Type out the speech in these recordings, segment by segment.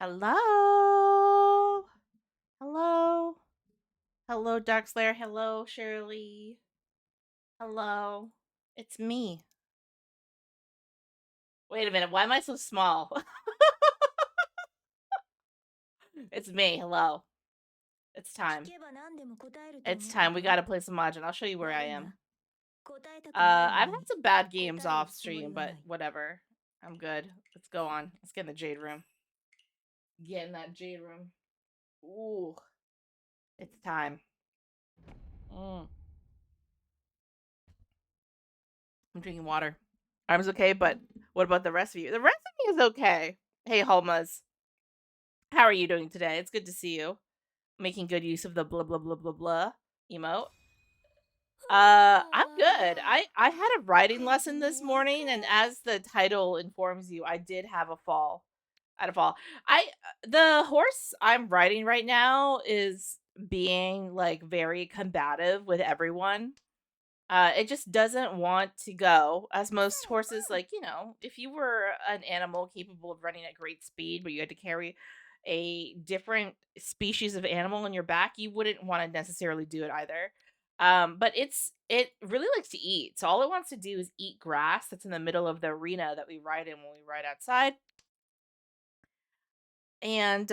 Hello. Hello. Hello, Darkslayer. Hello, Shirley. Hello. It's me. Wait a minute. Why am I so small? It's me. Hello. It's time. It's time. We gotta play some Mahjong. I'll show you where I am. I've had some bad games off stream, but whatever. I'm good. Let's go on. Let's get in the Jade Room. Get in that Jade Room. Ooh. It's time. I'm drinking water. Arm's okay, but what about the rest of you? The rest of me is okay. Hey, Holmas. How are you doing today? It's good to see you. Making good use of the blah blah blah blah blah emote. I'm good. I had a writing lesson this morning, and as the title informs you, I did have a fall. I had a fall. The horse I'm riding right now is being like very combative with everyone. It just doesn't want to go, as most horses, like, if you were an animal capable of running at great speed, but you had to carry a different species of animal on your back, you wouldn't want to necessarily do it either. But it really likes to eat. So all it wants to do is eat grass that's in the middle of the arena that we ride in when we ride outside. And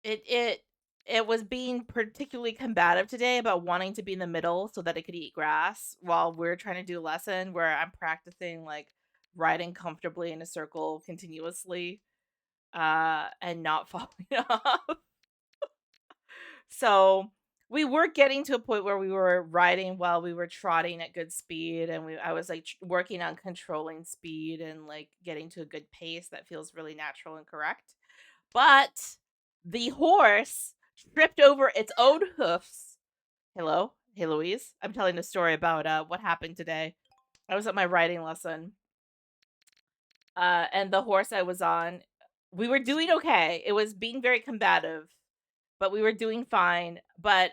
it it was being particularly combative today about wanting to be in the middle so that it could eat grass while we're trying to do a lesson where I'm practicing like riding comfortably in a circle continuously and not falling off. So we were getting to a point where we were riding while we were trotting at good speed, and I was like working on controlling speed and like getting to a good pace that feels really natural and correct. But the horse tripped over its own hoofs. Hello? Hey, Louise. I'm telling a story about what happened today. I was at my riding lesson. And the horse I was on, we were doing okay. It was being very combative, but we were doing fine. But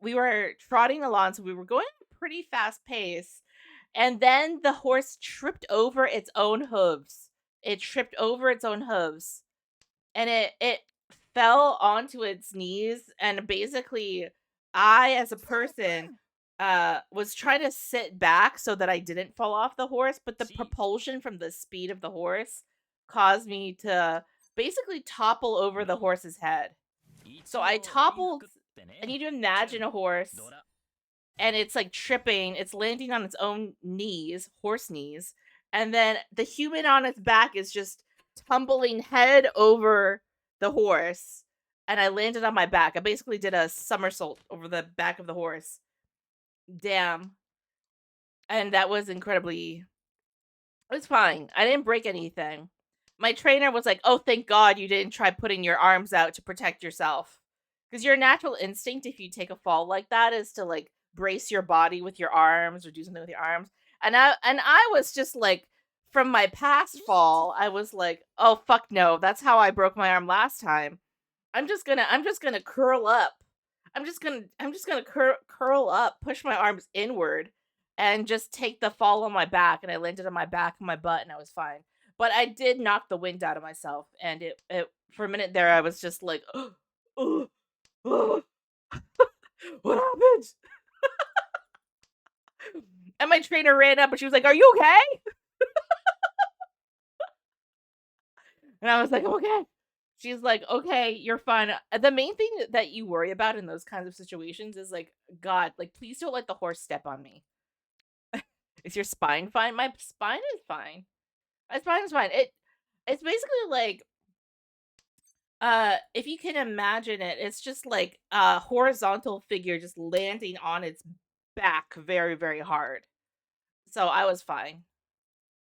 we were trotting along, so we were going at a pretty fast pace. And then the horse tripped over its own hooves. It tripped over its own hooves, and it fell onto its knees, and basically I, as a person, was trying to sit back so that I didn't fall off the horse, but the propulsion from the speed of the horse caused me to basically topple over the horse's head. So I toppled. I need to imagine a horse, and it's like tripping, it's landing on its own knees, horse knees, and then the human on its back is just tumbling head over the horse, and I landed on my back. I basically did a somersault over the back of the horse. Damn. And that was incredibly, it was fine. I didn't break anything. My trainer was like, "Oh, thank God you didn't try putting your arms out to protect yourself." Because your natural instinct, if you take a fall like that, is to like brace your body with your arms or do something with your arms. And I was just like, from my past fall, I was like, "Oh fuck no, that's how I broke my arm last time. I'm just gonna curl up. I'm just gonna curl up, push my arms inward, and just take the fall on my back." And I landed on my back and my butt, and I was fine. But I did knock the wind out of myself, and it for a minute there, I was just like, oh, oh, what happened? And my trainer ran up, and she was like, "Are you okay?" And I was like, "Okay." She's like, "Okay, you're fine." The main thing that you worry about in those kinds of situations is like, God, like, please don't let the horse step on me. Is your spine fine? My spine is fine. My spine is fine. It's basically like, if you can imagine it, it's just like a horizontal figure just landing on its back very, very hard. So I was fine.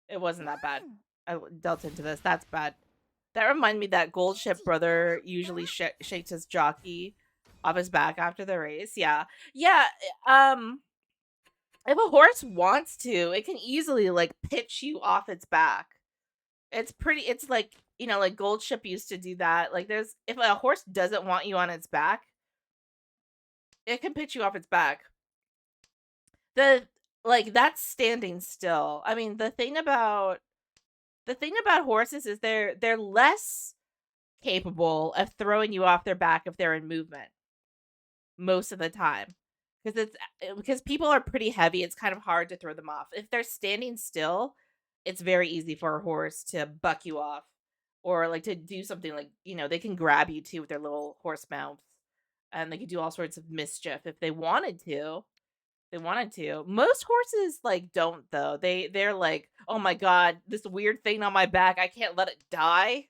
It wasn't that bad. Dealt into this. That's bad. That reminded me that Gold Ship brother usually shakes his jockey off his back after the race. Yeah. Yeah. If a horse wants to, it can easily like pitch you off its back. It's like, like Gold Ship used to do that. Like, if a horse doesn't want you on its back, it can pitch you off its back. The like, that's standing still. I mean, the thing about horses is they're less capable of throwing you off their back if they're in movement most of the time. Because people are pretty heavy, it's kind of hard to throw them off. If they're standing still, it's very easy for a horse to buck you off or, like, to do something like, they can grab you too with their little horse mouths, and they can do all sorts of mischief if they wanted to. They wanted to. Most horses, like, don't though. They're like, "Oh my god, this weird thing on my back, I can't let it die."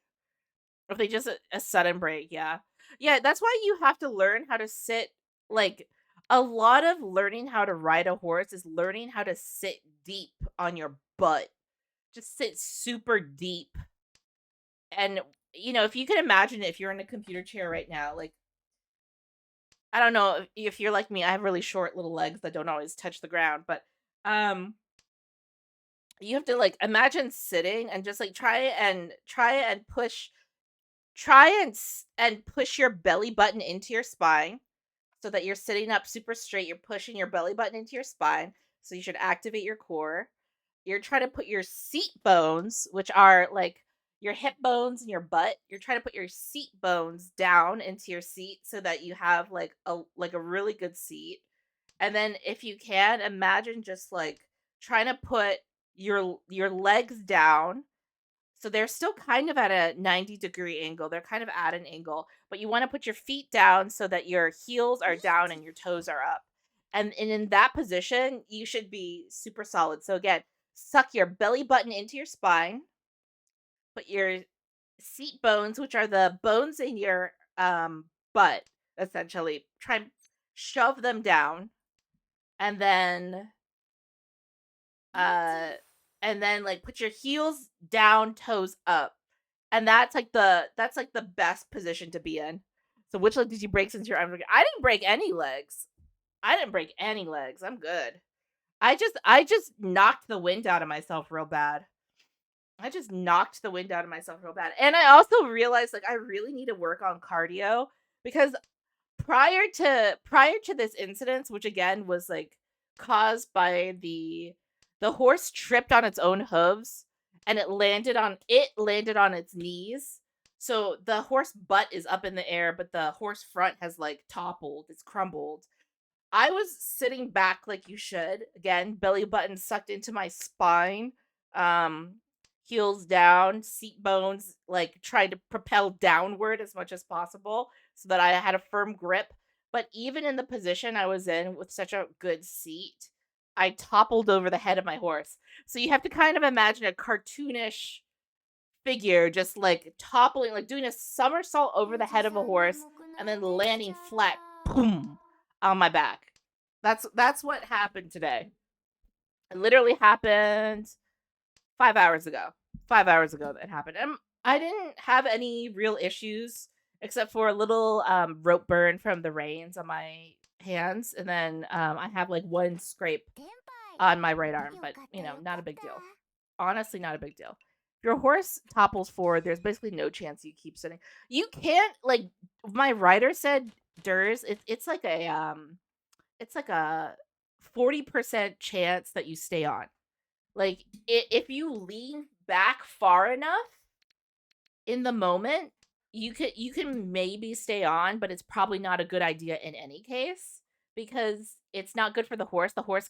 Or if they just a sudden break, yeah. Yeah, that's why you have to learn how to sit, like, a lot of learning how to ride a horse is learning how to sit deep on your butt. Just sit super deep. And, if you can imagine if you're in a computer chair right now, like, I don't know if you're like me, I have really short little legs that don't always touch the ground, but, um, you have to, like, imagine sitting and just, like, try and push your belly button into your spine so that you're sitting up super straight. You're pushing your belly button into your spine, so you should activate your core. You're trying to put your seat bones, which are like your hip bones and your butt. You're trying to put your seat bones down into your seat so that you have like a really good seat. And then if you can, imagine just like trying to put your legs down so they're still kind of at a 90-degree angle. They're kind of at an angle, but you want to put your feet down so that your heels are down and your toes are up. And in that position, you should be super solid. So again, suck your belly button into your spine, put your seat bones, which are the bones in your butt, essentially, try and shove them down and then uh like put your heels down, toes up. And that's like the best position to be in. So which leg did you break since your arms were I didn't break any legs. I didn't break any legs. I'm good. I just knocked the wind out of myself real bad. I just knocked the wind out of myself real bad. And I also realized like I really need to work on cardio because prior to this incident, which again was like caused by the horse tripped on its own hooves and it landed on its knees. So the horse butt is up in the air, but the horse front has like toppled, it's crumbled. I was sitting back like you should. Again, belly button sucked into my spine. Um Heels down, seat bones like trying to propel downward as much as possible so that I had a firm grip. But even in the position I was in with such a good seat, I toppled over the head of my horse. So you have to kind of imagine a cartoonish figure just like toppling, like doing a somersault over the head of a horse and then landing flat, boom, on my back. That's what happened today. It literally happened 5 hours ago. 5 hours ago that happened. And I didn't have any real issues except for a little rope burn from the reins on my hands, and then I have like one scrape on my right arm, but not a big deal. Honestly, not a big deal. If your horse topples forward, there's basically no chance you keep sitting. You can't like my rider said, Durs. It's like a 40% chance that you stay on. Like if you lean back far enough in the moment, you can maybe stay on, but it's probably not a good idea in any case because it's not good for the horse. The horse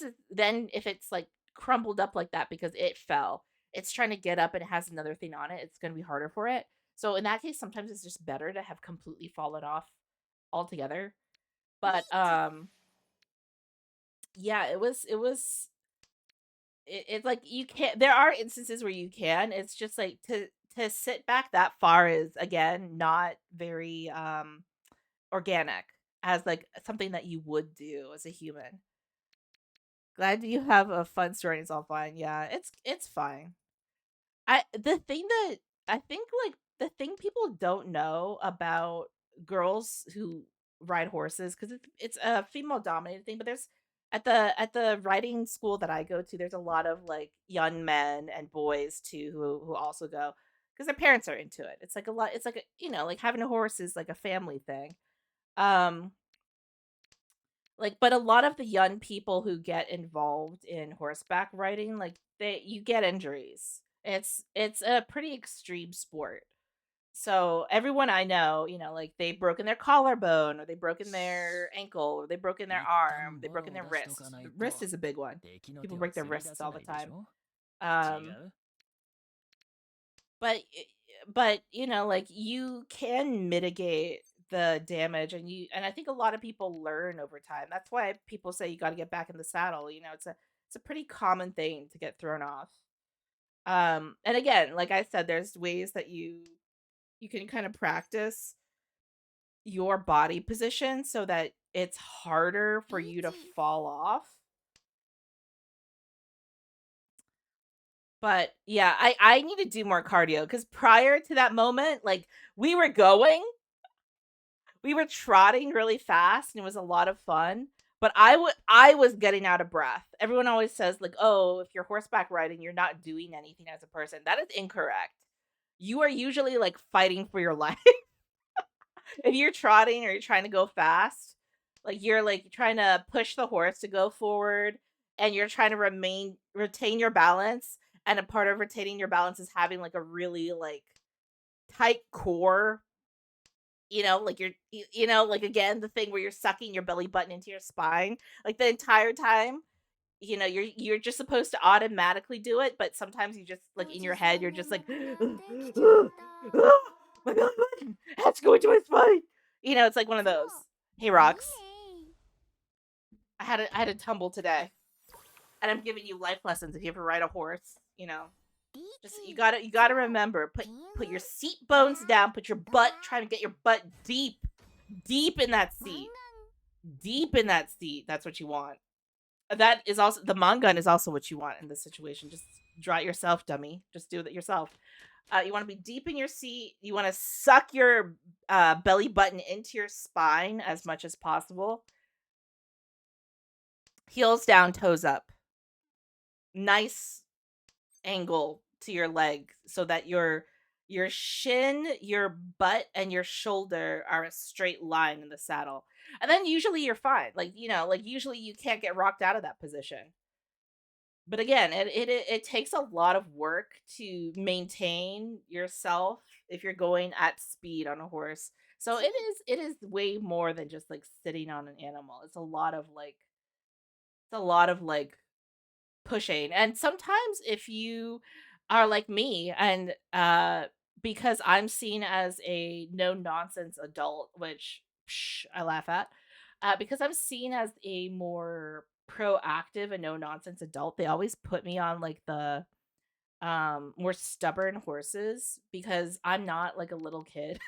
is then if it's like crumbled up like that because it fell, it's trying to get up and it has another thing on it. It's going to be harder for it. So in that case, sometimes it's just better to have completely fallen off altogether. But yeah, it's like you can't there are instances where you can. It's just like to sit back that far is again not very organic as like something that you would do as a human. Glad you have a fun story and it's all fine. Yeah, it's fine. The thing that I think like the thing people don't know about girls who ride horses because it's a female dominated thing, but there's at the riding school that I go to, there's a lot of like young men and boys too who also go because their parents are into it. It's like a lot. It's like like having a horse is like a family thing. Um, Like, but a lot of the young people who get involved in horseback riding, like you get injuries. It's a pretty extreme sport. So everyone I know, like they've broken their collarbone or they've broken their ankle or they've broken their 一 arm, 旦 they've ボロ broken を their 出しとか wrist. な The い wrist と is a big one. 敵の People 手を break their 釣り出 wrists せ all the ないでし time. ょ。違 Um, う。 but but like you can mitigate the damage and I think a lot of people learn over time. That's why people say you got to get back in the saddle. It's a pretty common thing to get thrown off. And again, like I said, there's ways that you can kind of practice your body position so that it's harder for you to fall off. But yeah, I need to do more cardio because prior to that moment, like we were going, we were trotting really fast and it was a lot of fun. But I was getting out of breath. Everyone always says like, "Oh, if you're horseback riding, you're not doing anything as a person." That is incorrect. You are usually like fighting for your life. If you're trotting or you're trying to go fast, like you're like trying to push the horse to go forward and you're trying to retain your balance. And a part of retaining your balance is having like a really like tight core, like like again, the thing where you're sucking your belly button into your spine like the entire time. You're just supposed to automatically do it, but sometimes you just like in your head, you're just like, my belly button has to go into my spine. It's like one of those. Hey, Rocks, I had a tumble today, and I'm giving you life lessons if you ever ride a horse. Just you gotta remember, put your seat bones down, put your butt, try to get your butt deep in that seat, deep in that seat. That's what you want. That is also the mangun is also what you want in this situation. Just draw it yourself, dummy. Just do it yourself. You want to be deep in your seat. You want to suck your belly button into your spine as much as possible. Heels down, toes up. Nice angle to your leg so that your shin, your butt, and your shoulder are a straight line in the saddle. And then usually you're fine. Like usually you can't get rocked out of that position. But again, it takes a lot of work to maintain yourself if you're going at speed on a horse. So it is way more than just like sitting on an animal. It's a lot of like pushing. And sometimes if you are like me and because I'm seen as a no nonsense adult, which I laugh at, because I'm seen as a more proactive and no nonsense adult, they always put me on like the more stubborn horses because I'm not like a little kid.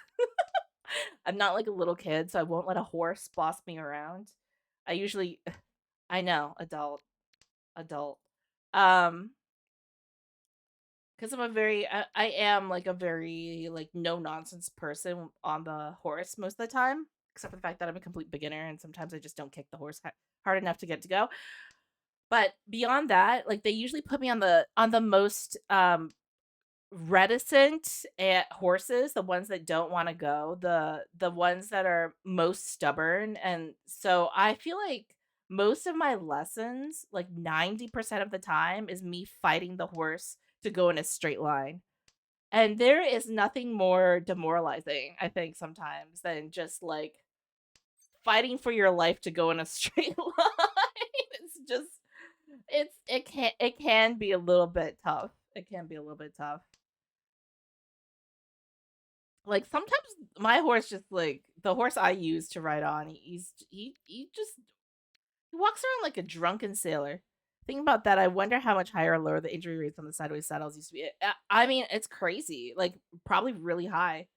I'm not like a little kid, so I won't let a horse boss me around. I usually I know, adult. Um because I am like a very like no nonsense person on the horse most of the time, except for the fact that I'm a complete beginner and sometimes I just don't kick the horse hard enough to get to go. But beyond that, like they usually put me on the most reticent at horses, the ones that don't want to go, the ones that are most stubborn. And so I feel like most of my lessons, like 90% of the time, is me fighting the horse to go in a straight line. And there is nothing more demoralizing, I think, sometimes than just like fighting for your life to go in a straight line. It's just it can be a little bit tough. It can be a little bit tough. Like sometimes my horse just like the horse I use to ride on, he walks around like a drunken sailor. Think about that. I wonder how much higher or lower the injury rates on the sideways saddles used to be. I mean, it's crazy. Like probably really high.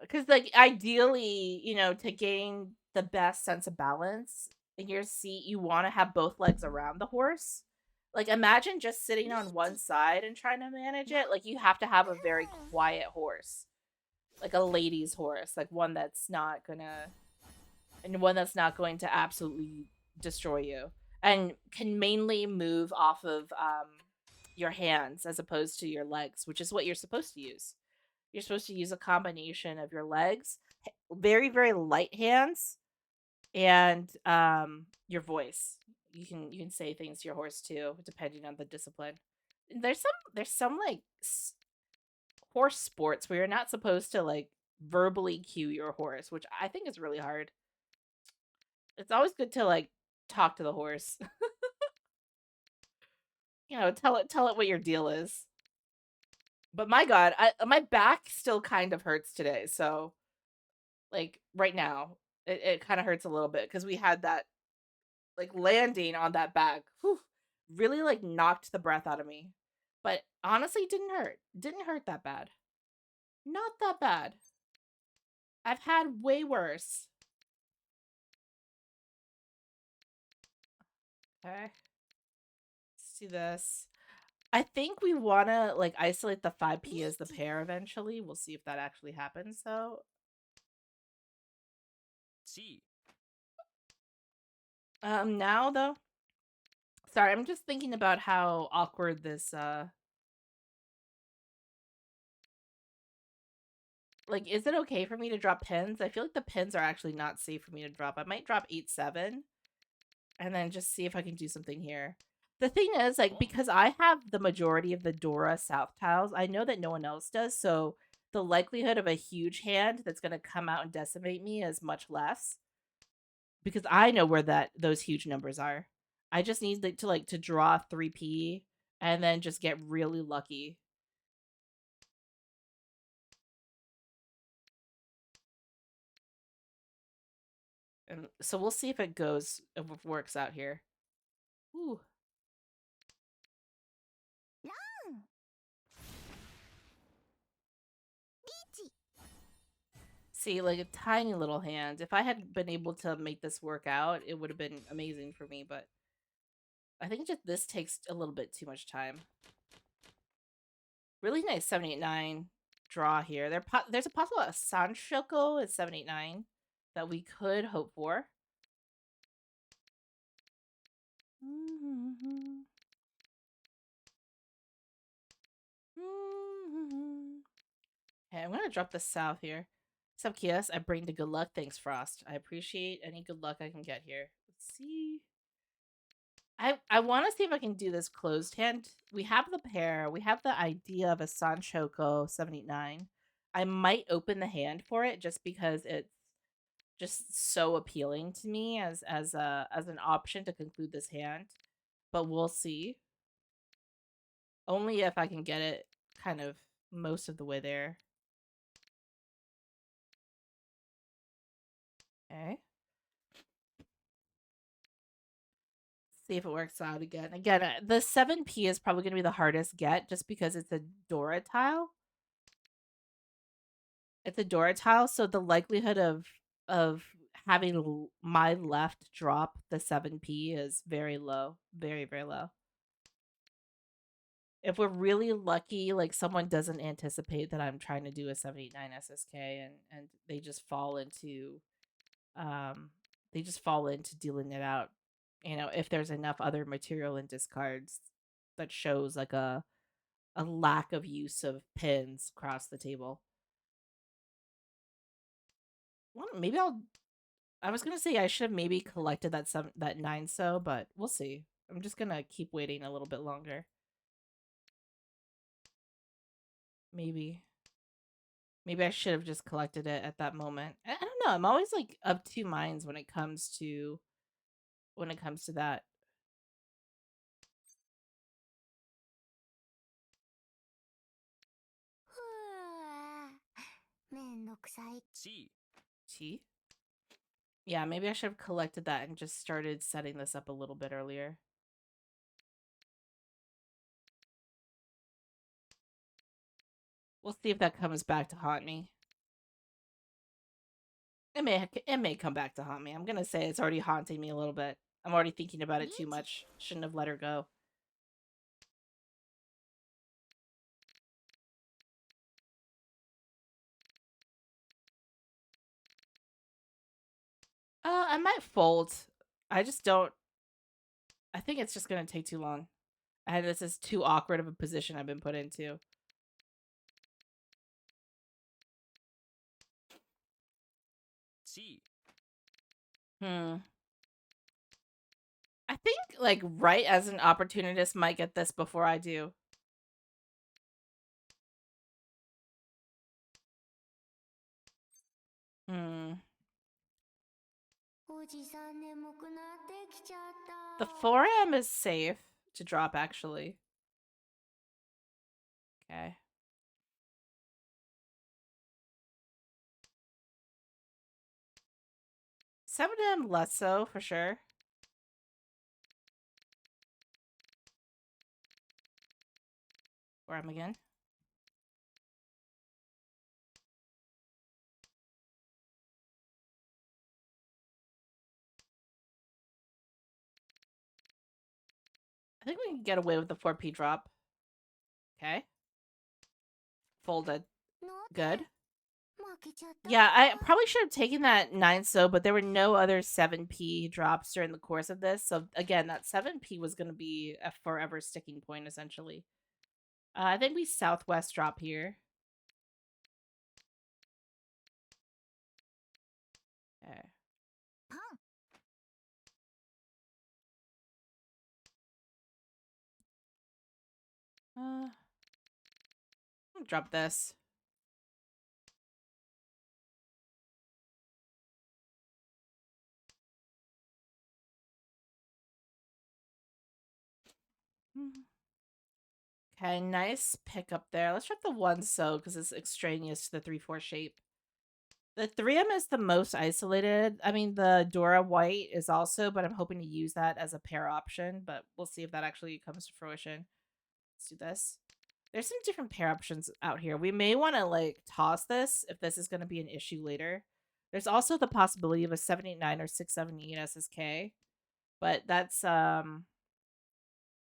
Because like ideally, to gain the best sense of balance in your seat, you want to have both legs around the horse. Like imagine just sitting on one side and trying to manage it. Like you have to have a very quiet horse, like a lady's horse, like one that's not going to absolutely destroy you, and can mainly move off of your hands as opposed to your legs, which is what you're supposed to use. You're supposed to use a combination of your legs, very, very light hands, and your voice. You can say things to your horse too, depending on the discipline. There's some like horse sports where you're not supposed to like verbally cue your horse, which I think is really hard. It's always good to like talk to the horse. Tell it what your deal is. But my god, my back still kind of hurts today. So like right now, it kind of hurts a little bit because we had that like landing on that bag. Whew, really like knocked the breath out of me. But honestly, didn't hurt. Didn't hurt that bad. Not that bad. I've had way worse. Okay. Let's do this. I think we want to like isolate the 5p as the pair eventually. We'll see if that actually happens though. C. Now though. Sorry, I'm just thinking about how awkward this like is it okay for me to drop pins? I feel like the pins are actually not safe for me to drop. I might drop 8-7 and then just see if I can do something here. The thing is, like, because I have the majority of the Dora South tiles, I know that no one else does, so the likelihood of a huge hand that's gonna come out and decimate me is much less. Because I know where those huge numbers are. I just need to draw 3p and then just get really lucky. And so we'll see if it works out here. Ooh. See, like a tiny little hand. If I had been able to make this work out, it would have been amazing for me, but I think just this takes a little bit too much time. Really nice 789 draw here. There's a possible Sanshoko at 789 that we could hope for. Okay, I'm gonna drop the south here. Sup, Kias? I bring the good luck. Thanks, Frost. I appreciate any good luck I can get here. Let's see. I want to see if I can do this closed hand. We have the pair. We have the idea of a Sanshoko 789. I might open the hand for it just because it's just so appealing to me as an option to conclude this hand. But we'll see. Only if I can get it kind of most of the way there. Okay. See if it works out again. Again, the 7p is probably going to be the hardest get just because it's a Dora tile. It's a Dora tile, so the likelihood of having my left drop the 7p is very low. Very, very low. If we're really lucky, like someone doesn't anticipate that I'm trying to do a 789 SSK and um they just fall into dealing it out. If there's enough other material and discards that shows like a lack of use of pins across the table. Well, maybe I was gonna say I should have maybe collected that 9 but we'll see. I'm just gonna keep waiting a little bit longer. Maybe. Maybe I should have just collected it at that moment. I don't know. I'm always like of two minds when it comes to that. C. T? Yeah, maybe I should have collected that and just started setting this up a little bit earlier. We'll see if that comes back to haunt me. It may come back to haunt me. I'm gonna say it's already haunting me a little bit. I'm already thinking about it too much. Shouldn't have let her go. I might fold. I just don't. I think it's just gonna take too long. And this is too awkward of a position I've been put into. C. Hmm. I think, like, right as an opportunist might get this before I do. Hmm. おじさん眠くなってきちゃっ The た。4M is safe to drop, actually. Okay. 7M less so, for sure. Where am I again? I think we can get away with the 4P drop. Okay. Folded. なん Good. で負けちゃったの？ Yeah, I probably should have taken that 9 so, but there were no other 7P drops during the course of this. So again, that 7P was going to be a forever sticking point, essentially. I think we southwest drop here. Okay. パン。Drop this. Okay, nice pick up there. Let's drop the 1 so because it's extraneous to the 3-4 shape. The 3M is the most isolated. I mean, the Dora White is also, but I'm hoping to use that as a pair option, but we'll see if that actually comes to fruition. Let's do this. There's some different pair options out here. We may want to like toss this if this is going to be an issue later. There's also the possibility of a 789 or 678 SSK, but that's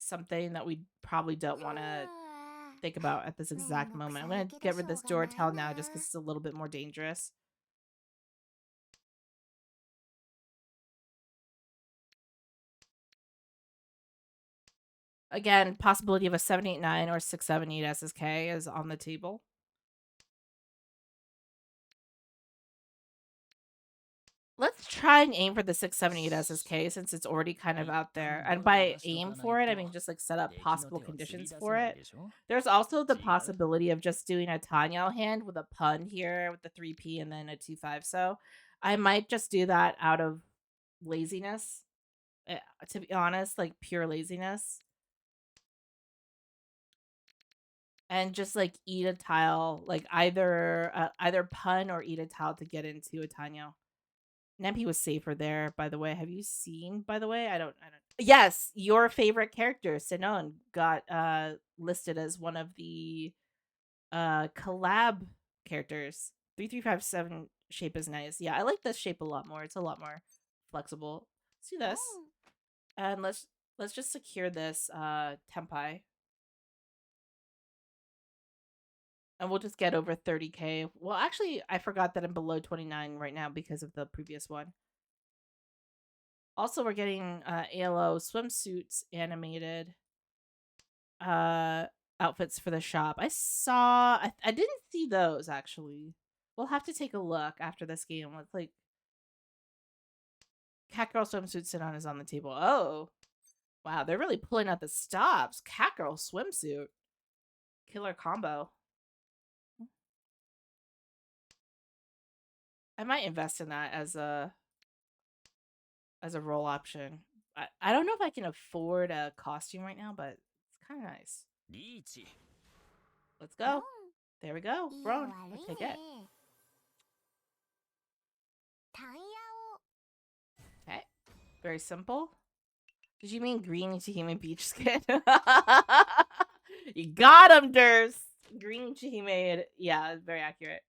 something that we probably don't want to think about at this exact moment. I'm going to get rid of this Dora Tail now just because it's a little bit more dangerous. Again, possibility of a 789 or 678 SSK is on the table. Let's try and aim for the 678 SSK since it's already kind of out there. And by aim for it, I mean just like set up possible conditions for it. There's also the possibility of just doing a Tanyao hand with a pun here with the 3P and then a 2-5. So I might just do that out of laziness. To be honest, like pure laziness. And just like eat a tile, like either pun or eat a tile to get into a Tanyao. Nempi was safer there, by the way. Have you seen, by the way? I don't. Yes, your favorite character, Sinon, got listed as one of the collab characters. 3357 shape is nice. Yeah, I like this shape a lot more. It's a lot more flexible. Let's do パ this. ン。And let's just secure this tempai. And we'll just get over 30k. Well, actually, I forgot that I'm below 29 right now because of the previous one. Also, we're getting ALO swimsuits animated outfits for the shop. I didn't see those actually. We'll have to take a look after this game. Let's like Cat Girl swimsuit sit on is on the table. Oh. Wow, they're really pulling out the stops. Cat Girl swimsuit. Killer combo. I might invest in that as a roll option. I don't know if I can afford a costume right now, but it's kind of nice. リーチ。Let's ロ go. There we go. ン。いいよ Roan. 悪 Let's い take it. ね。タイヤを。Okay. Very simple. Did you mean green Chihime beach skin? You got him, Durst. Green Chihime. Yeah, very accurate.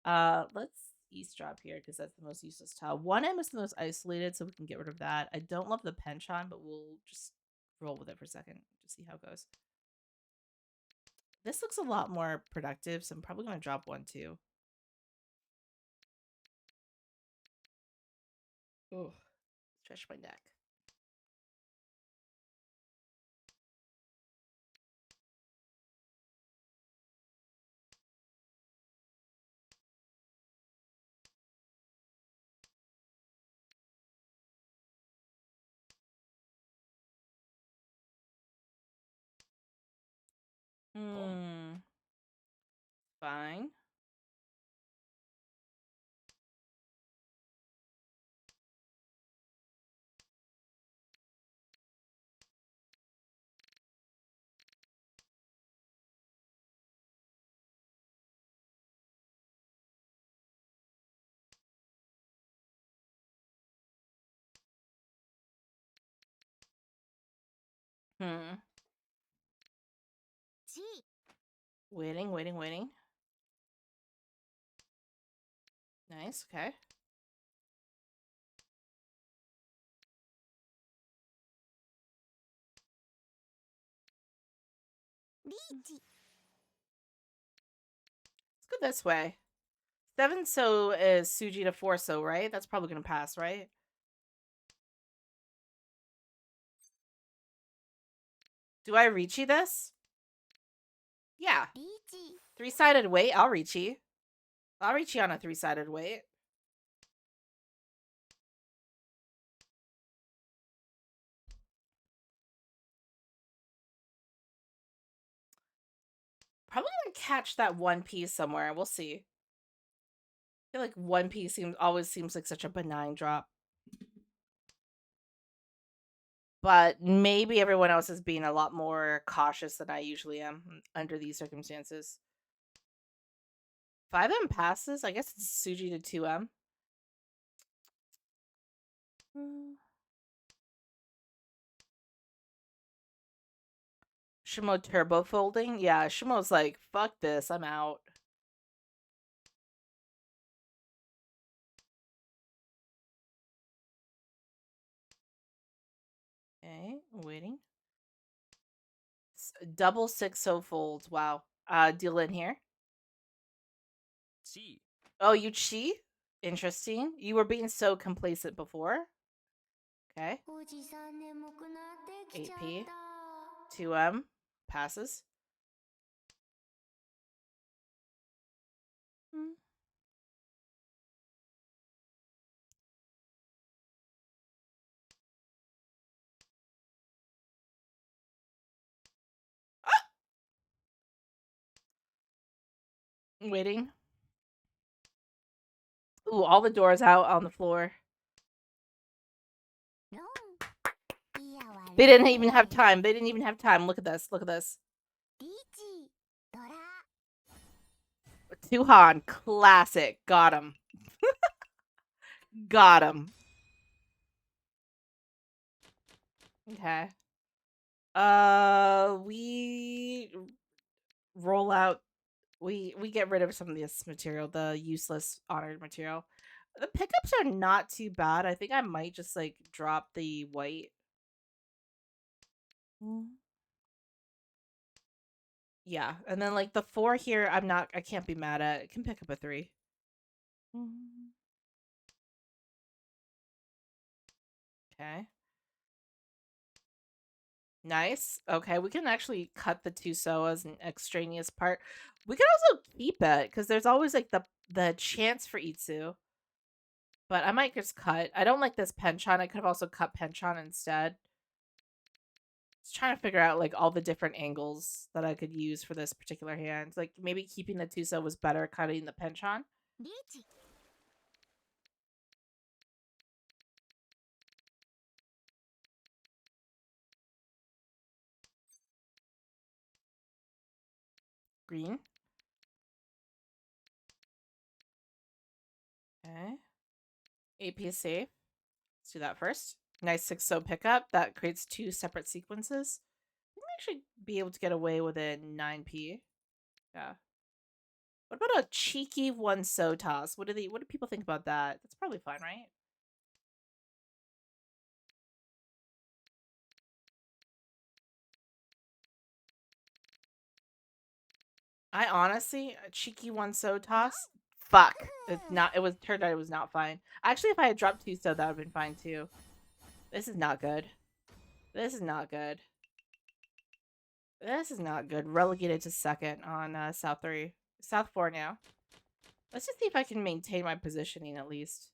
Let's eavesdrop here because that's the most useless tile. 1M is the most isolated, so we can get rid of that. I don't love the penchant, but we'll just roll with it for a second to see how it goes. This looks a lot more productive, so I'm probably going to drop 1 too. Ooh, stretch my neck. Fine. Hmm. G. Waiting, waiting, waiting. Nice. Okay. Lichi. Let's go this way. 7 so is Suji to 4 so, right? That's probably gonna pass, right? Do I reachy this? Yeah. Lichi. 3-sided weight, I'll reachy. I'll reachy on a 3-sided weight. Probably gonna catch that one piece somewhere. We'll see. I feel like one piece always seems like such a benign drop. But maybe everyone else is being a lot more cautious than I usually am under these circumstances. 5M passes? I guess it's Suji to 2M. Shimo turbo folding? Yeah, Shimo's like, fuck this, I'm out. Okay, waiting. Double 6-0 folds. Wow. Deal in here. C. Oh, you cheat? Interesting. You were being so complacent before. Okay. おじさん眠くなってきちゃっ 8P. た 2M. Passes. Hmm. Waiting. Ooh, all the doors out on the floor. ロンいや悪い They didn't even have time. They didn't even have time. Look at this. Look at this. リチドラ Tuhan. Classic. Got him. Got him. Okay. We roll out. We get rid of some of this material, the useless honored material. The pickups are not too bad. I think I might just like drop the white. Yeah, and then like the 4 here, I can't be mad at. It can pick up a 3. Okay. Nice. Okay, we can actually cut the 2 so as an extraneous part. We can also keep it because there's always like the chance for Itsu. But I might just cut. I don't like this penchant. I could have also cut penchant instead. Just trying to figure out like all the different angles that I could use for this particular hand. Like maybe keeping the 2 so was better cutting the penchant. リチ Green. Okay. AP is safe. Let's do that first. Nice 6 so pickup. That creates 2 separate sequences. I think I should be able to get away with a 9p. Yeah. What about a cheeky 1 so toss? What do people think about that? That's probably fine, right? I honestly, a cheeky 1 so toss. Fuck. It's not. It was turned out it was not fine. Actually, if I had dropped 2 so, that would have been fine too. This is not good. This is not good. This is not good. Relegated to second on South 3. South 4 now. Let's just see if I can maintain my positioning at least.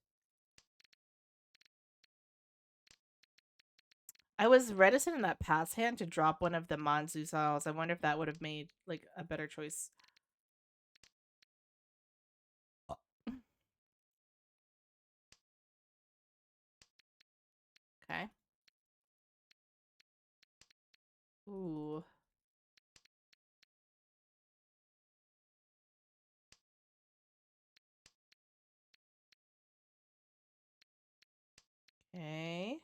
I was reticent in that pass hand to drop one of the Manzu styles. I wonder if that would have made like a better choice. Okay. Ooh. Okay.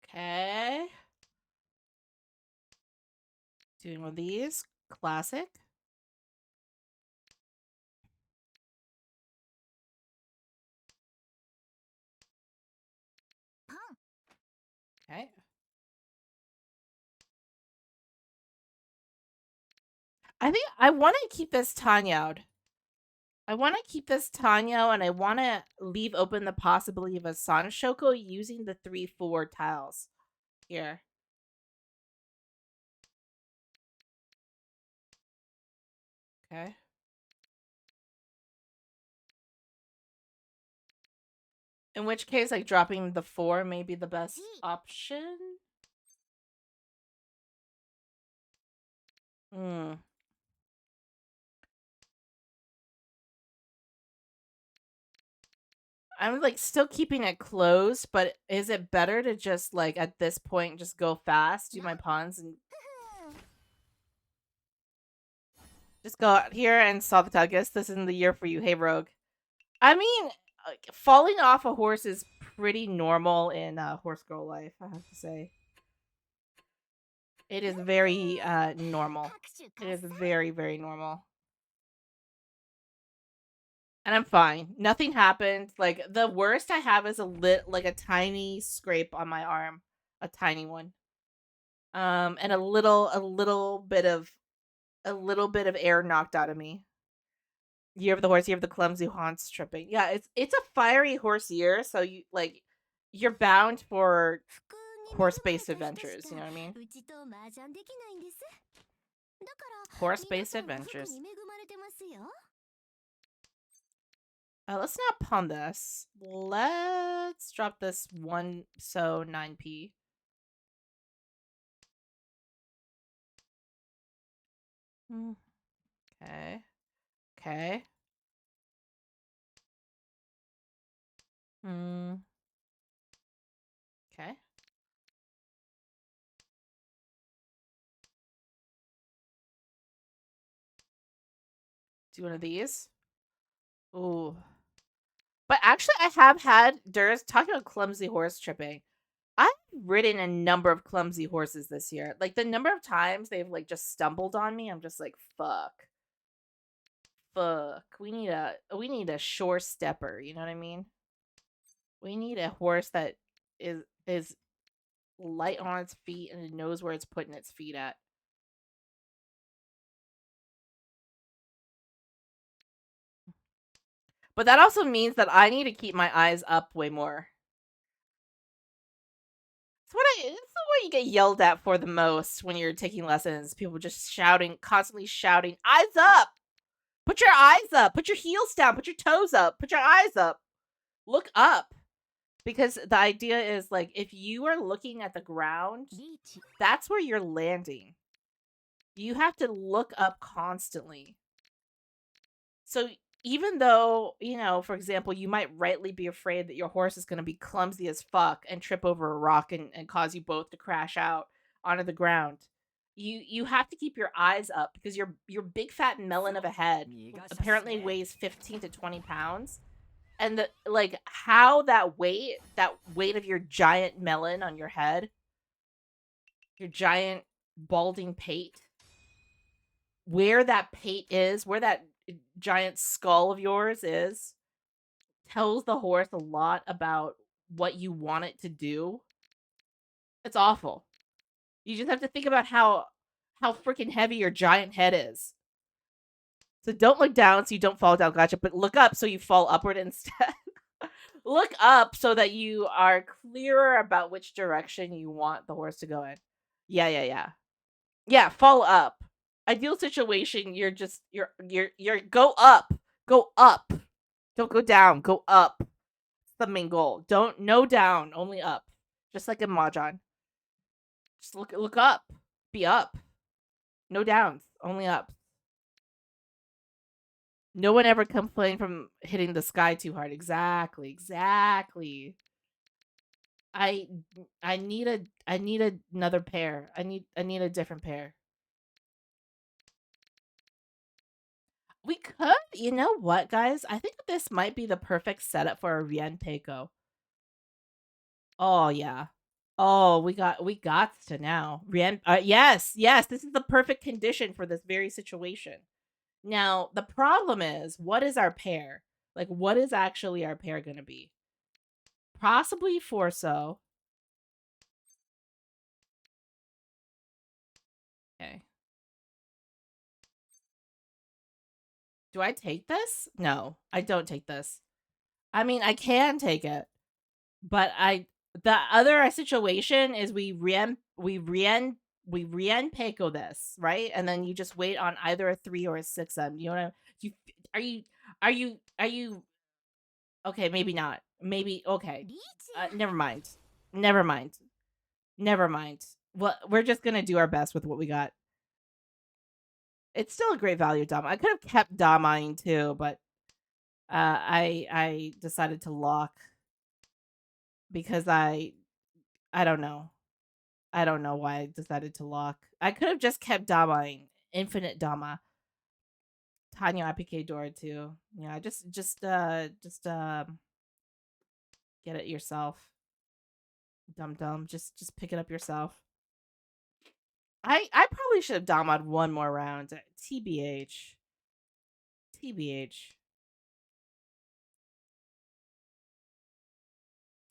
Okay. Doing one of these. Classic. Okay. I think I want to keep this Tanya'd. I want to keep this Tanyo, and I want to leave open the possibility of a Sanshoko using the 3/4 tiles here. Okay. In which case, like dropping the 4 may be the best option. Hmm. I'm like still keeping it closed, but is it better to just like at this point just go fast, do my pawns, and just go out here and solve the tile? Guess this isn't the year for you, hey Rogue. I mean, falling off a horse is pretty normal in horse girl life, I have to say. It is very normal. It is very, very normal. And I'm fine. Nothing happened. Like the worst I have is like a tiny scrape on my arm, a tiny one. And a little bit of air knocked out of me. Year of the horse, year of the clumsy haunts tripping. Yeah, it's a fiery horse year, so you're bound for horse-based adventures, you know what I mean? Horse-based adventures. Let's not pawn this. Let's drop this 1 so 9p. Okay. Okay. Hmm. Okay. Do one of these. Ooh. But actually, I have had Durs talking about clumsy horse tripping. I've ridden a number of clumsy horses this year. Like the number of times they've like just stumbled on me, I'm just like, fuck. Fuck. We need a sure stepper, you know what I mean? We need a horse that is light on its feet and it knows where it's putting its feet at. But that also means that I need to keep my eyes up way more. It's what you get yelled at for the most when you're taking lessons. People just shouting, constantly shouting, "Eyes up! Put your eyes up! Put your heels down! Put your toes up! Put your eyes up! Look up!" Because the idea is like if you are looking at the ground, that's where you're landing. You have to look up constantly. So even though, for example, you might rightly be afraid that your horse is going to be clumsy as fuck and trip over a rock and cause you both to crash out onto the ground, you have to keep your eyes up because your big fat melon of a head apparently weighs 15 to 20 pounds. And like how that weight of your giant melon on your head, your giant balding pate, where that pate is, where that giant skull of yours is, tells the horse a lot about what you want it to do. It's awful. You just have to think about how freaking heavy your giant head is. So don't look down so you don't fall down, gotcha, but look up so you fall upward instead. Look up so that you are clearer about which direction you want the horse to go in. Yeah. Yeah, fall up. Ideal situation, you're go up. Go up. Don't go down. Go up. It's the main goal. Don't no down, only up. just like in Mahjong. Just look up, be up, no downs, only up. No one ever complained from hitting the sky too hard. Exactly, exactly. I I need another pair. I need a different pair. We could, you know what, guys? I think this might be the perfect setup for a Rien Peiko. Oh yeah. Oh, we got to now. Rien yes, yes, this is the perfect condition for this very situation. Now, the problem is, what is our pair? Like, what is actually our pair gonna be? Possibly Forso. Okay. Do I take this? No, I don't take this. I mean, I can take it, but the other situation is we rien Peiko this, right? And then you just wait on either a 3 or a 6 M. You know what I you are you are you okay, maybe not. Maybe okay. Never mind. Never mind. Never mind. Well, we're just going to do our best with what we got. It's still a great value Dom. I could have kept Damaing too, but I decided to lock because I don't know. I don't know why I decided to lock. I could have just kept Damaing. Infinite Dama. Tanya IPK Dora too. Yeah, just get it yourself. Dum dum. Just pick it up yourself. I probably should have Dama'd one more round. TBH. TBH.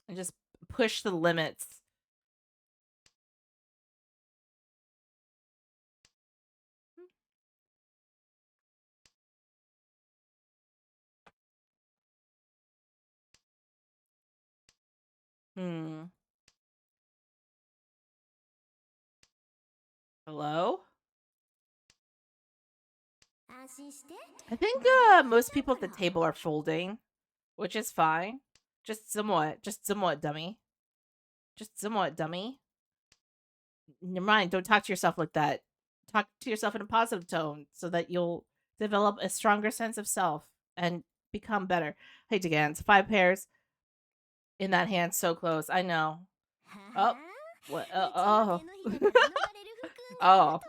And just push the limits. Hmm. Hello? I think most people at the table are folding, which is fine. Just somewhat dummy. Just somewhat dummy. Never mind, don't talk to yourself like that. Talk to yourself in a positive tone so that you'll develop a stronger sense of self and become better. Hey, Degans, 5 pairs in that hand, so close. I know. Oh, what? Oh, oh,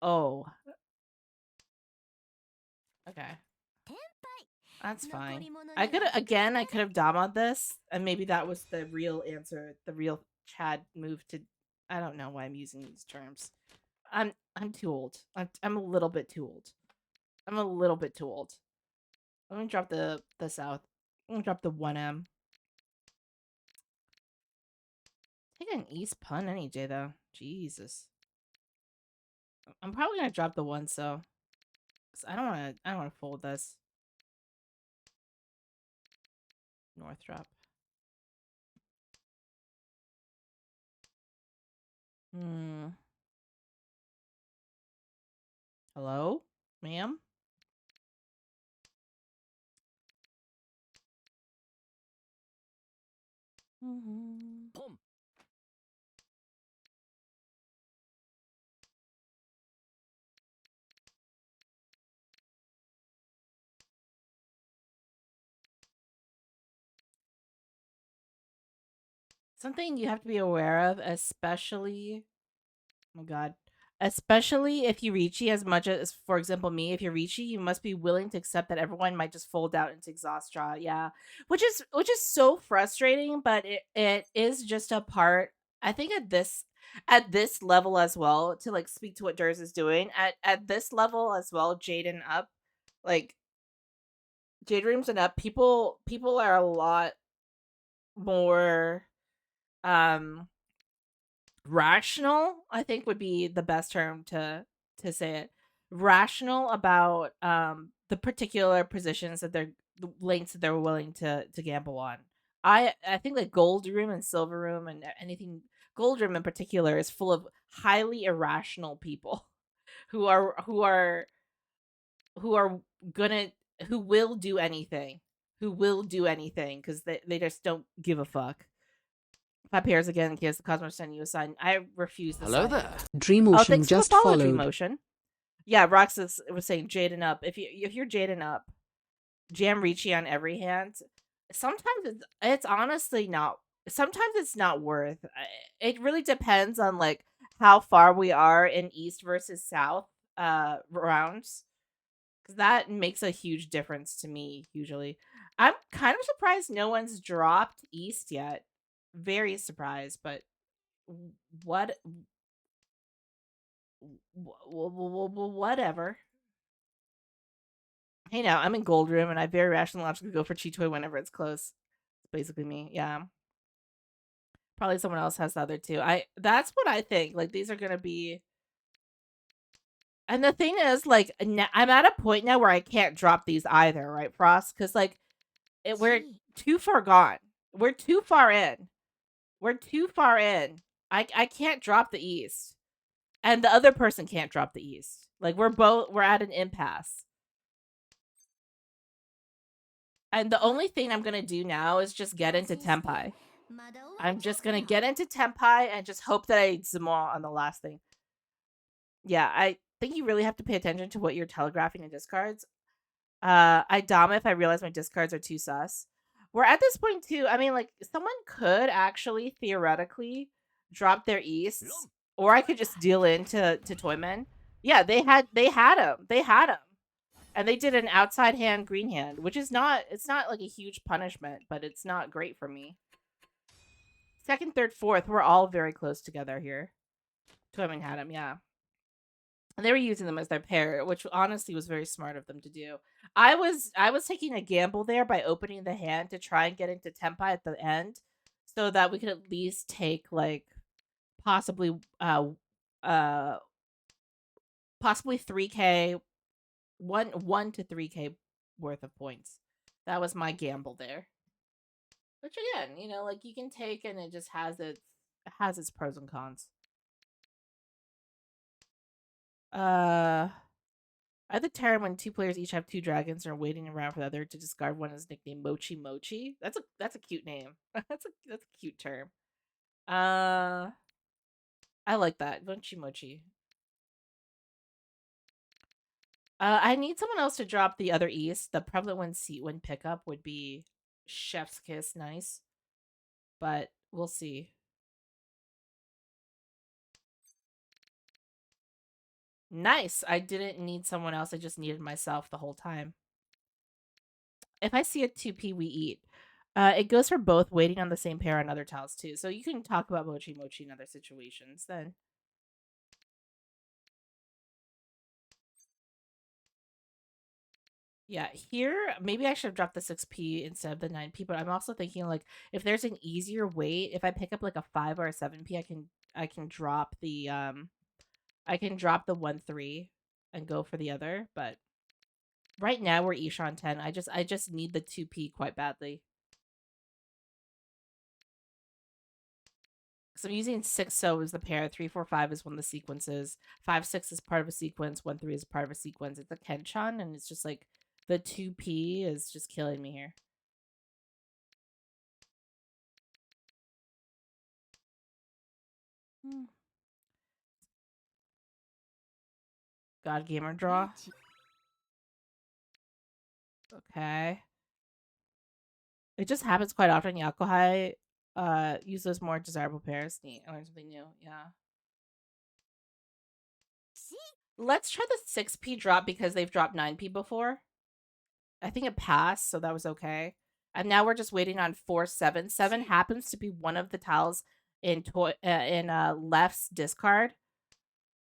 oh. Okay, that's fine. I could again. I could have Dama this, and maybe that was the real answer. The real Chad move to. I don't know why I'm using these terms. I'm too old. I'm a little bit too old. I'm a little bit too old. I'm gonna drop the south. I'm gonna drop the 1M. Take an East pun any day though. Jesus. I'm probably gonna drop the 1 so. Cause I don't wanna fold this. North drop. Hmm. Hello? Ma'am? Mm-hmm. Something you have to be aware of, especially oh my god. Especially if you Riichi as much as for example me, if you're Riichi, you must be willing to accept that everyone might just fold out into exhaust draw. Yeah. Which is so frustrating, but it is just a part I think at this level as well, to like speak to what Durs is doing, at this level as well, Jade and up, like Jade Rooms and up, people are a lot more um rational, I think would be the best term to say it. Rational about the particular positions that they're the lengths that they're willing to gamble on. I think like Gold Room and Silver Room and anything Gold Room in particular is full of highly irrational people who are gonna who will do anything. Who will do anything because they just don't give a fuck. 5 pairs again in case the Cosmos send you a sign. I refuse the Hello sign. there. Dream Oh, Ocean thanks for the just follow, Dream followed. Motion. Yeah, Roxas was saying Jaden up. If you're Jaden up, jam Ricci on every hand. Sometimes it's honestly not. Sometimes it's not worth. It really depends on like how far we are in East versus South rounds, because that makes a huge difference to me. Usually, I'm kind of surprised no one's dropped East yet. Very surprised, but what? Whatever. Hey, now I'm in Gold Room, and I very rationally logically go for Cheetoy whenever it's close. It's basically me. Yeah. Probably someone else has the other two. That's what I think. Like these are gonna be. And the thing is, like, I'm at a point now where I can't drop these either, right, Frost? Because like we're too far gone. We're too far in. We're too far in. I can't drop the East, and the other person can't drop the East. Like we're at an impasse. And the only thing I'm gonna do now is just get into Tempai. I'm just gonna get into Tempai and just hope that I Zemo on the last thing. Yeah, I think you really have to pay attention to what you're telegraphing in discards. I dom if I realize my discards are too sus. We're at this point too. I mean, like someone could actually theoretically drop their easts, or I could just deal into Toyman. Yeah, they had him, and they did an outside hand green hand, which is not. It's not like a huge punishment, but it's not great for me. Second, third, fourth, we're all very close together here. Toyman had him, yeah. And they were using them as their pair, which honestly was very smart of them to do. I was taking a gamble there by opening the hand to try and get into Tempai at the end, so that we could at least take like possibly uh possibly 3k, 1 to 3k worth of points. That was my gamble there. Which again, like you can take, and it just has its pros and cons. At the turn when two players each have two dragons and are waiting around for the other to discard one is nicknamed Mochi Mochi. That's a cute name. that's a cute term. I like that. Mochi Mochi. I need someone else to drop the other East. The prevalent one seat when pickup would be Chef's Kiss. Nice. But we'll see. Nice. I didn't need someone else. I just needed myself the whole time. If I see a 2P, we eat. It goes for both waiting on the same pair on other tiles too. So you can talk about Mochi Mochi in other situations then. Yeah, here maybe I should have dropped the 6P instead of the 9P, but I'm also thinking like if there's an easier weight, if I pick up like a 5 or a 7P, I can drop the 1-3 and go for the other, but right now we're Ishan 10. I just need the 2P quite badly. So I'm using 6 so is the pair, 3 4 5 is one of the sequences, 5 6 is part of a sequence, 1 3 is part of a sequence. It's a Kenchan, and it's just like the 2P is just killing me here. God Gamer draw. Okay. It just happens quite often. Yakuhai use those more desirable pairs. Neat. I learned something new. Yeah. Let's try the 6P drop because they've dropped 9P before. I think it passed, so that was okay. And now we're just waiting on 4-7. 7 happens to be one of the tiles in left's discard.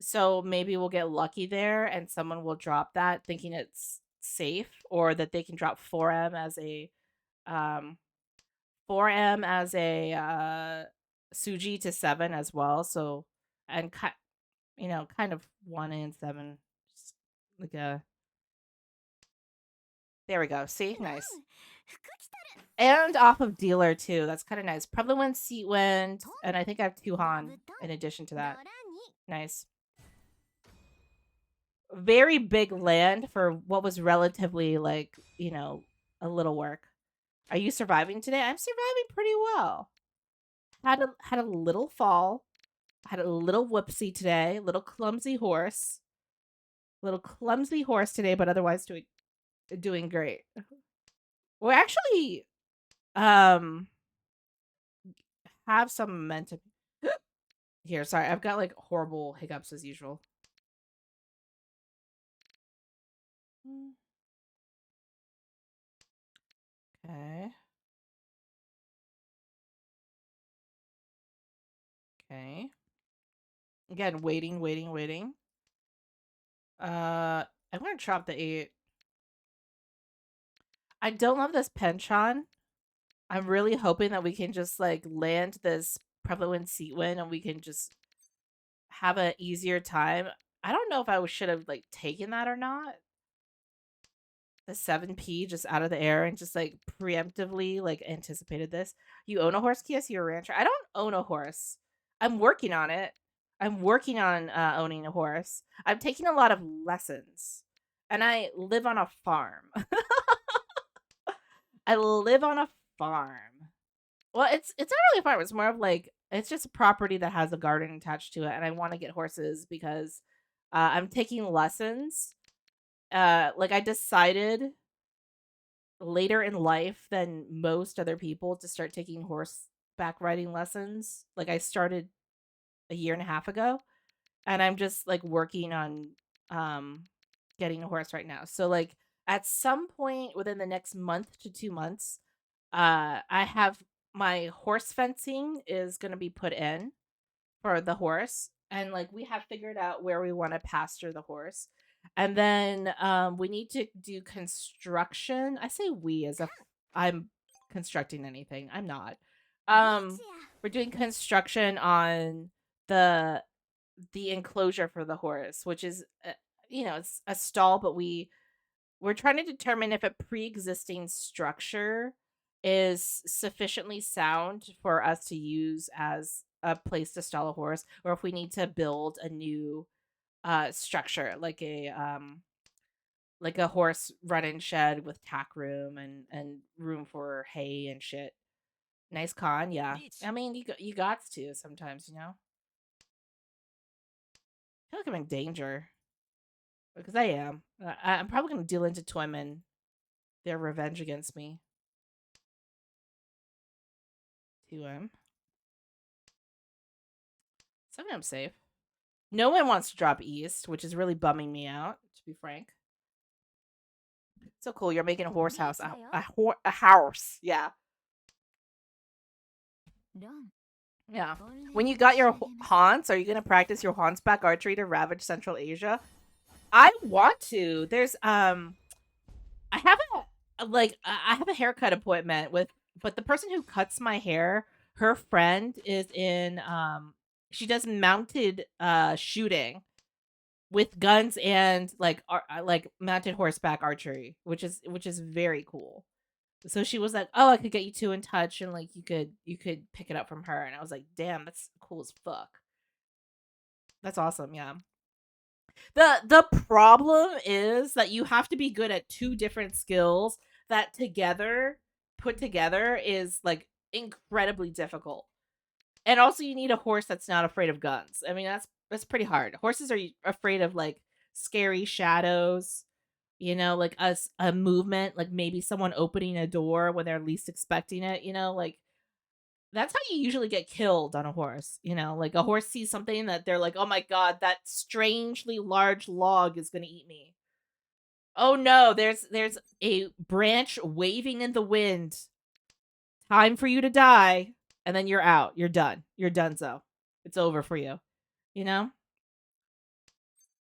So maybe we'll get lucky there and someone will drop that thinking it's safe, or that they can drop 4M as a 4M as a Suji to 7 as well. So, and kind of 1 and 7, just like a. There we go. See, nice. And off of dealer too. That's kind of nice. Probably one seat went, and I think I have 2 Han in addition to that. Nice. Very big land for what was relatively like a little work. Are you surviving today? I'm surviving pretty well. had a little fall. Had a little whoopsie today, little clumsy horse today, but otherwise doing great. We actually um have some momentum here. Sorry, I've got like horrible hiccups as usual. Okay. Okay. Again, waiting, waiting, waiting. I'm gonna chop the 8. I don't love this penchant. I'm really hoping that we can just like land this prevalent seat win and we can just have an easier time. I don't know if I should have like taken that or not. The 7p just out of the air and just like preemptively like anticipated this. You own a horse, Kias? You're a rancher. I don't own a horse. I'm working on it. I'm working on owning a horse. I'm taking a lot of lessons, and I live on a farm. I live on a farm. Well, it's not really a farm. It's more of like it's just a property that has a garden attached to it, and I want to get horses because I'm taking lessons. Like I decided later in life than most other people to start taking horseback riding lessons. Like I started a year and a half ago, and I'm just like working on um getting a horse right now. So like at some point within the next month to 2 months, I have my horse fencing is going to be put in for the horse, and like we have figured out where we want to pasture the horse. And then we need to do construction. I say we as if I'm constructing anything. I'm not. um we're doing construction on the the enclosure for the horse, which is it's a stall, but we're trying to determine if a pre-existing structure is sufficiently sound for us to use as a place to stall a horse, or if we need to build a new structure like a horse run-in shed with tack room and room for hay and shit. Nice con, yeah. I mean, you got to sometimes, you know. I feel like I'm in danger because I am. I'm probably gonna deal into Toyman their revenge against me. 2M. 7M safe. No one wants to drop east, which is really bumming me out, to be frank. So cool, you're making a horse house. A house. Yeah. Yeah. When you got your haunts, are you going to practice your haunts back archery to ravage Central Asia? I want to. I have I have a haircut appointment with, but the person who cuts my hair, her friend is in she does mounted shooting with guns and like mounted horseback archery, which is very cool. So she was like, "Oh, I could get you two in touch, and like you could pick it up from her." And I was like, "Damn, that's cool as fuck. That's awesome." Yeah. The problem is that you have to be good at two different skills that together put together is like incredibly difficult. And also you need a horse that's not afraid of guns. I mean, that's pretty hard. Horses are afraid of like scary shadows, like a movement, like maybe someone opening a door when they're least expecting it, like that's how you usually get killed on a horse, like a horse sees something that they're like, "Oh my god, that strangely large log is going to eat me." Oh no, there's a branch waving in the wind. Time for you to die, and then you're out. You're done. You're donezo. It's over for you. You know?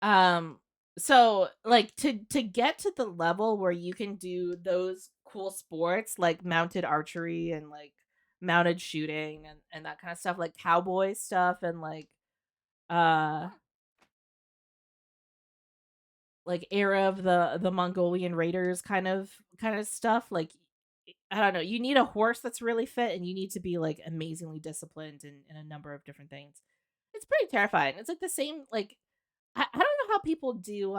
Um so like to get to the level where you can do those cool sports like mounted archery and like mounted shooting and that kind of stuff, like cowboy stuff and uh like era of the Mongolian raiders kind of stuff, like I don't know, you need a horse that's really fit and you need to be like amazingly disciplined in a number of different things. It's pretty terrifying. It's like the same like I don't know how people do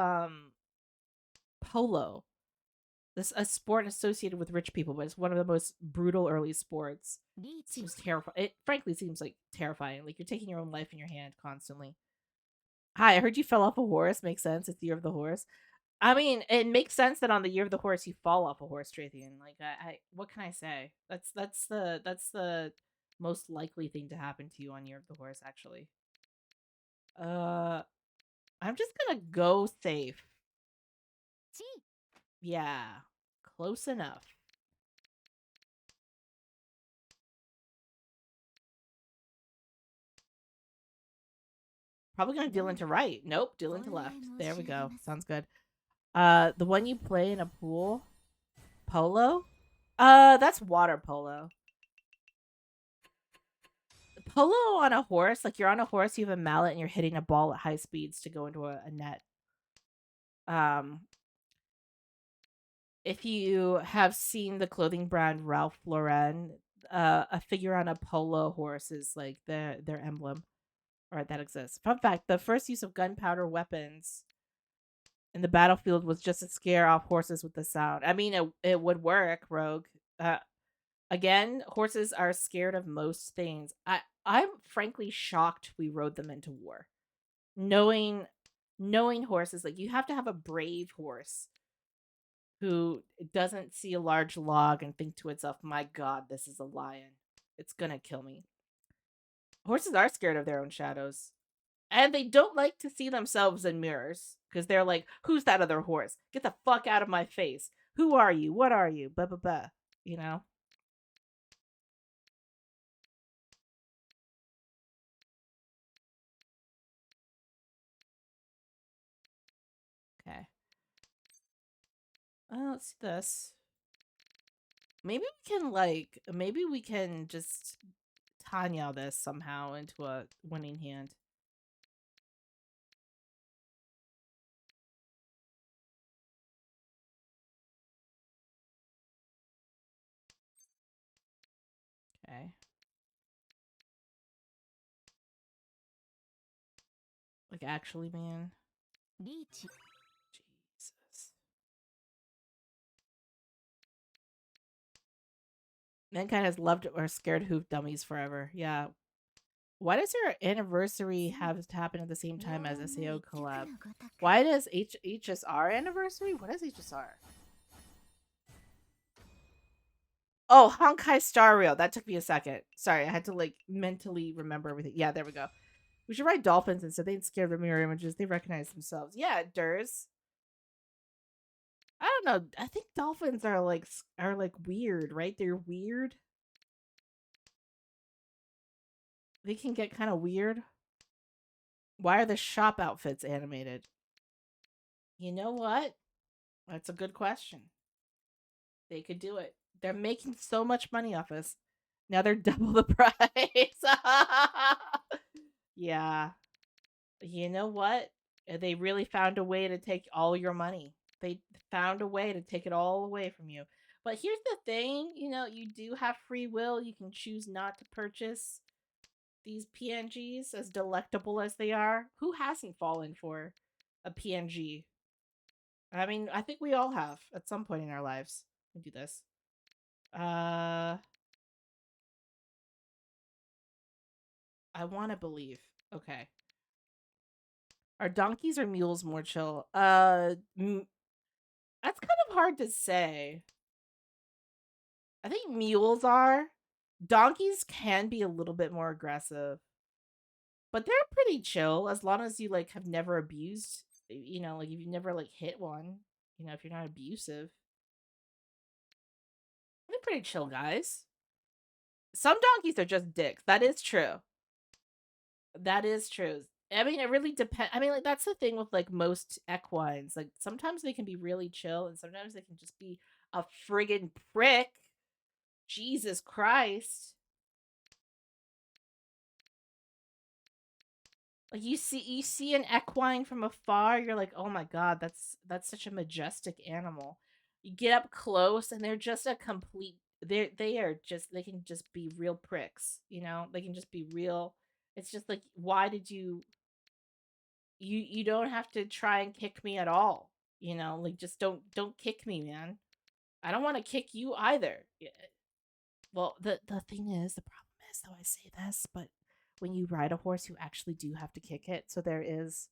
polo. This a sport associated with rich people, but it's one of the most brutal early sports. Seems terrifying. It frankly seems like terrifying. Like you're taking your own life in your hand constantly. Hi, I heard you fell off a horse. Makes sense. It's the year of the horse. I mean, it makes sense that on the year of the horse you fall off a horse, Traithian. Like, what can I say? That's the most likely thing to happen to you on year of the horse. Actually, uh, I'm just gonna go safe. Yeah, close enough. Probably gonna deal into right. Nope, deal into left. There we go. Sounds good. The one you play in a pool, polo. That's water polo. Polo on a horse, like you're on a horse, you have a mallet, and you're hitting a ball at high speeds to go into a net. Um, if you have seen the clothing brand Ralph Lauren, a figure on a polo horse is like their emblem, or that exists. Fun fact: the first use of gunpowder weapons in the battlefield was just to scare off horses with the sound. I mean, it would work, Rogue. Uh, Again, horses are scared of most things. I'm frankly shocked we rode them into war. Knowing horses, like you have to have a brave horse who doesn't see a large log and think to itself, "My god, this is a lion. It's going to kill me." Horses are scared of their own shadows. And they don't like to see themselves in mirrors because they're like, "Who's that other horse? Get the fuck out of my face. Who are you? What are you?" Blah blah blah. You know? Okay. Let's see this. Maybe we can just Tanya this somehow into a winning hand. Okay. Like actually, man. Jesus. Mankind has loved or scared hoof dummies forever. Yeah. Why does your anniversary have to happen at the same time as SAO collab? Why does HSR anniversary? What is HSR? Oh, Honkai Star Rail. That took me a second. Sorry, I had to like mentally remember everything. Yeah, there we go. We should write dolphins instead. They ain't scared of mirror images. They recognize themselves. Yeah, Durs. I don't know. I think dolphins are like weird, right? They're weird. They can get kind of weird. Why are the shop outfits animated? You know what? That's a good question. They could do it. They're making so much money off us. Now they're double the price. Yeah. You know what? They really found a way to take all your money. They found a way to take it all away from you. But here's the thing, you do have free will. You can choose not to purchase these PNGs, as delectable as they are. Who hasn't fallen for a PNG? I mean, I think we all have at some point in our lives. We do this. I want to believe. Okay. Are donkeys or mules more chill? That's kind of hard to say. I think mules are. Donkeys can be a little bit more aggressive, but they're pretty chill as long as you like have never abused. Like if you've never like hit one. If you're not abusive, they're pretty chill guys. Some donkeys are just dicks. That is true. That is true. I mean, it really depends. I mean, like that's the thing with like most equines. Like sometimes they can be really chill, and sometimes they can just be a friggin' prick. Jesus Christ! Like you see an equine from afar, you're like, oh my god, that's such a majestic animal. You get up close, and they're just a complete. They can just be real pricks. They can just be real. It's just like, why did you don't have to try and kick me at all. Like just don't kick me, man. I don't want to kick you either. Well, the thing is, the problem is, though I say this, but when you ride a horse, you actually do have to kick it. So there is,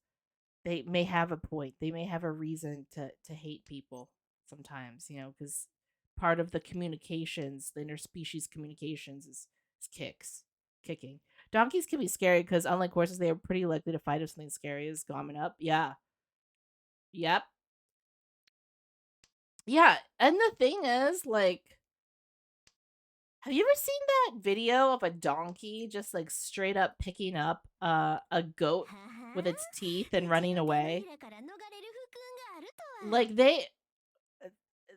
they may have a point. They may have a reason to hate people sometimes, because part of the communications, the interspecies communications is kicking. Donkeys can be scary because unlike horses, they are pretty likely to fight if something scary is coming up. Yeah. Yep. Yeah. And the thing is, like, have you ever seen that video of a donkey just like straight up picking up a goat はは with its teeth ん and うち running の手の away? ひらから逃れる服があるとは Like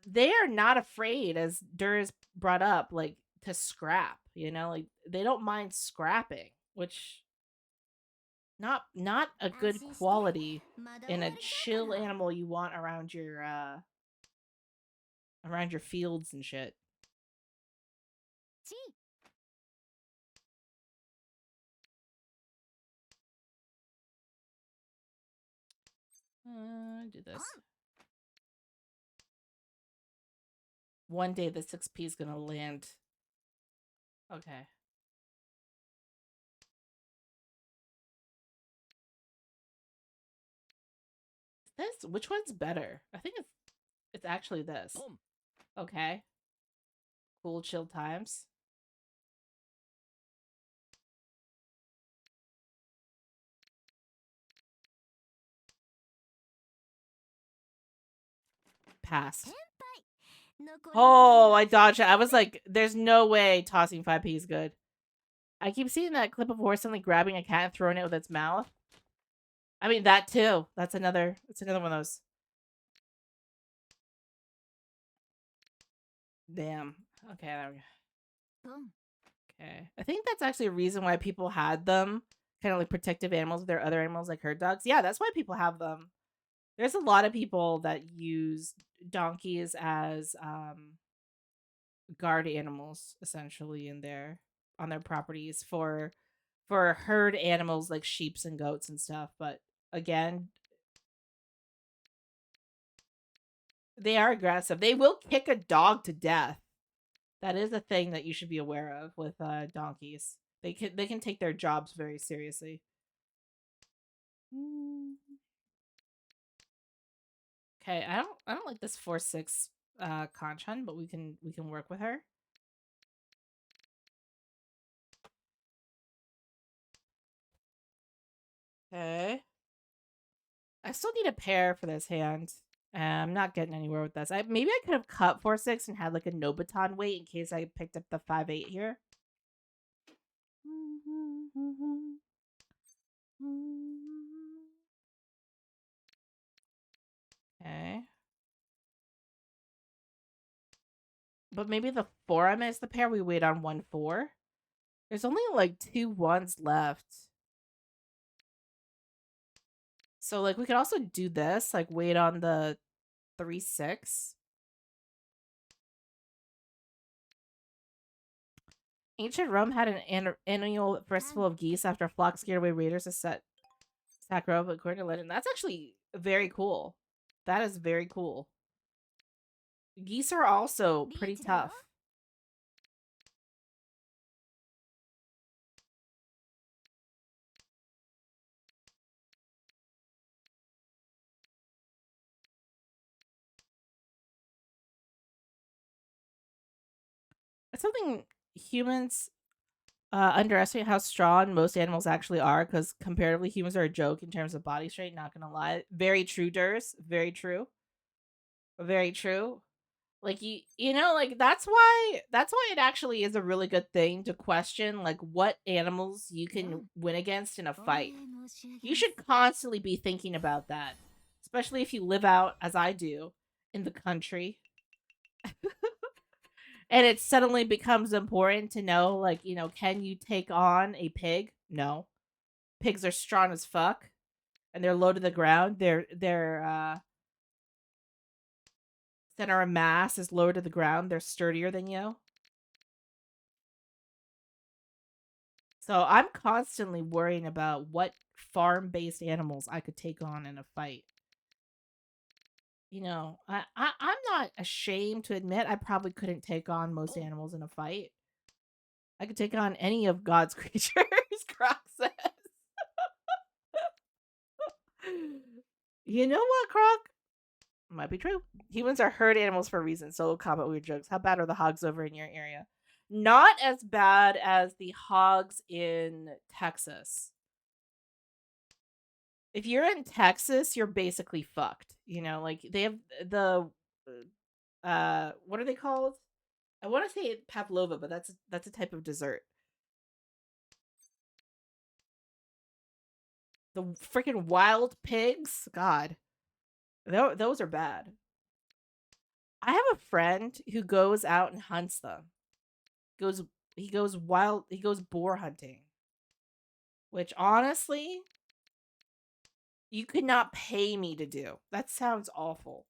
they are not afraid, as Durs brought up, like to scrap, like they don't mind scrapping, which not a 安 good 心して quality まだ終 in わ a りちゃうか chill ら animal you want around your fields and shit. ち Do this. One day the 6p is gonna land. Okay. This, which one's better? I think it's actually this. Okay. Cool chill times. Passed. 残りの Oh, I dodged it. I was like, there's no way tossing 5p is good. I keep seeing that clip of a horse suddenly grabbing a cat and throwing it with its mouth. I mean, that too. That's another one of those. Damn. Okay, there we go. ポン Okay. I think that's actually a reason why people had them. Kind of like protective animals with their other animals like herd dogs. Yeah, that's why people have them. There's a lot of people that use donkeys as guard animals essentially in their on their properties for herd animals like sheeps and goats and stuff. But again, they are aggressive. They will kick a dog to death. That is a thing that you should be aware of with donkeys. They can take their jobs very seriously. Okay, I don't like this 4-6 Kanchan, but we can work with her. Okay. I still need a pair for this hand. I'm not getting anywhere with this. Maybe I could have cut 4-6 and had like a no baton weight in case I picked up the 5-8 here. Okay. But maybe the 4M is the pair we wait on 1-4. There's only like 2 ones left. So like we could also do this, like wait on the 3-6. Ancient Rome had an annual festival of geese after a flock scared away raiders to set Sakharov according to legend. That's actually very cool. That is very cool. Geese are also pretty リーチだよ tough. It's something humans underestimate how strong most animals actually are because comparatively humans are a joke in terms of body strength. Not gonna lie, very true, Durs. Very true. Very true. Like like that's why it actually is a really good thing to question like what animals you can win against in a お fight. 礼申し上げ You ます should constantly be thinking about that, especially if you live out as I do in the country. And it suddenly becomes important to know like, can you take on a pig? No. Pigs are strong as fuck and they're low to the ground. Their center of mass is lower to the ground. They're sturdier than you. So I'm constantly worrying about what farm-based animals I could take on in a fight. I'm not ashamed to admit I probably couldn't take on most animals in a fight. I could take on any of God's creatures, Croc says. You know what, Croc? Might be true. Humans are herd animals for a reason. Solo comment weird jokes. How bad are the hogs over in your area? Not as bad as the hogs in Texas. If you're in Texas, you're basically fucked. Like they have the what are they called? I want to say pavlova, but that's a type of dessert. The freaking wild pigs, God, those are bad. I have a friend who goes out and hunts them. Goes he goes wild. He goes boar hunting, which honestly, you could not pay me to do. That sounds awful.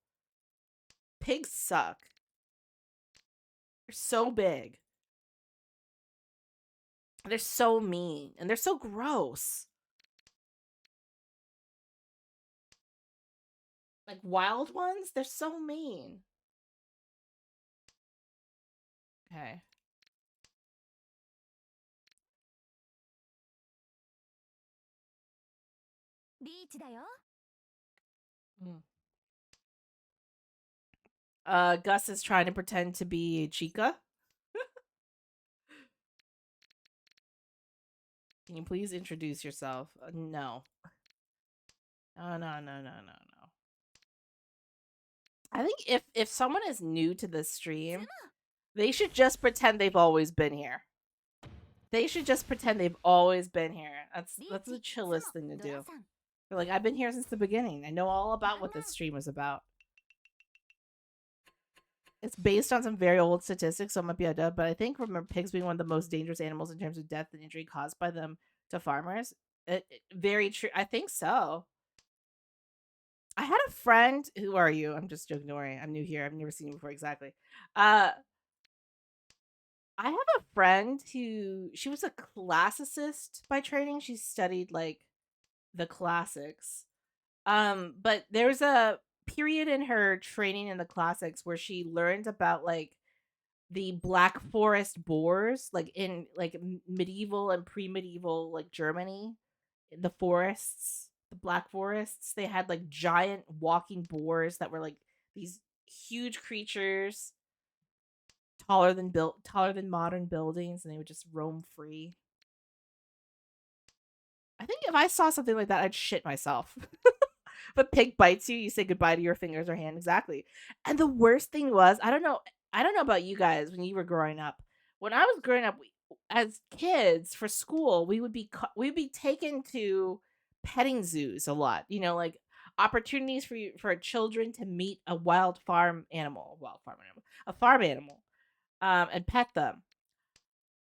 Pigs suck. They're so big. They're so mean and they're so gross. Like wild ones, they're so mean. Okay. Mm. Gus is trying to pretend to be Chica. Can you please introduce yourself? No. No, no, no, no, no, no. I think if someone is new to this stream, they should just pretend they've always been here. They should just pretend they've always been here. That's the chillest thing to do. They're like, I've been here since the beginning. I know all about what this stream was about. It's based on some very old statistics, so it might be a dub, but I think remember pigs being one of the most dangerous animals in terms of death and injury caused by them to farmers. Very true. I think so. I had a friend. Who are you? I'm just joking. Don't worry. I'm new here. I've never seen you before. Exactly. Uh, I have a friend who she was a classicist by training. She studied like the classics. But there's a period in her training in the classics where she learned about like the Black Forest boars, like in like medieval and pre-medieval like Germany, the forests, the Black Forests. They had like giant walking boars that were like these huge creatures, taller than modern buildings, and they would just roam free. I think if I saw something like that, I'd shit myself. If a pig bites you, you say goodbye to your fingers or hand. Exactly. And the worst thing was, I don't know about you guys when you were growing up. When I was growing up, as kids for school, we'd be taken to petting zoos a lot. Like opportunities for children to meet a farm animal, and pet them.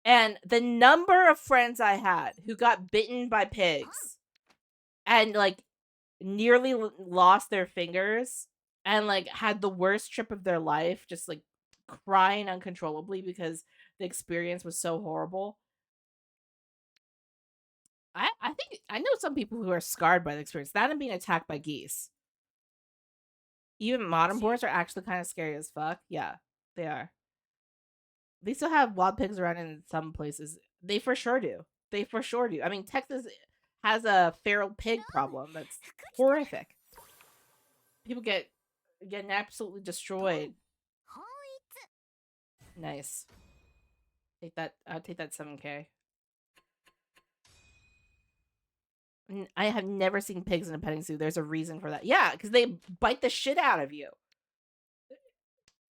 And the number of friends I had who got bitten by pigs and like nearly lost their fingers and like had the worst trip of their life, just like crying uncontrollably because the experience was so horrible. I think I know some people who are scarred by the experience. That and being attacked by geese. Even modern boars are actually kind of scary as fuck. Yeah, they are. They still have wild pigs around in some places. They for sure do. They for sure do. I mean, Texas has a feral pig problem that's horrific. People getting absolutely destroyed. Nice. Take that. Take that 7K. I have never seen pigs in a petting zoo. There's a reason for that. Yeah, because they bite the shit out of you,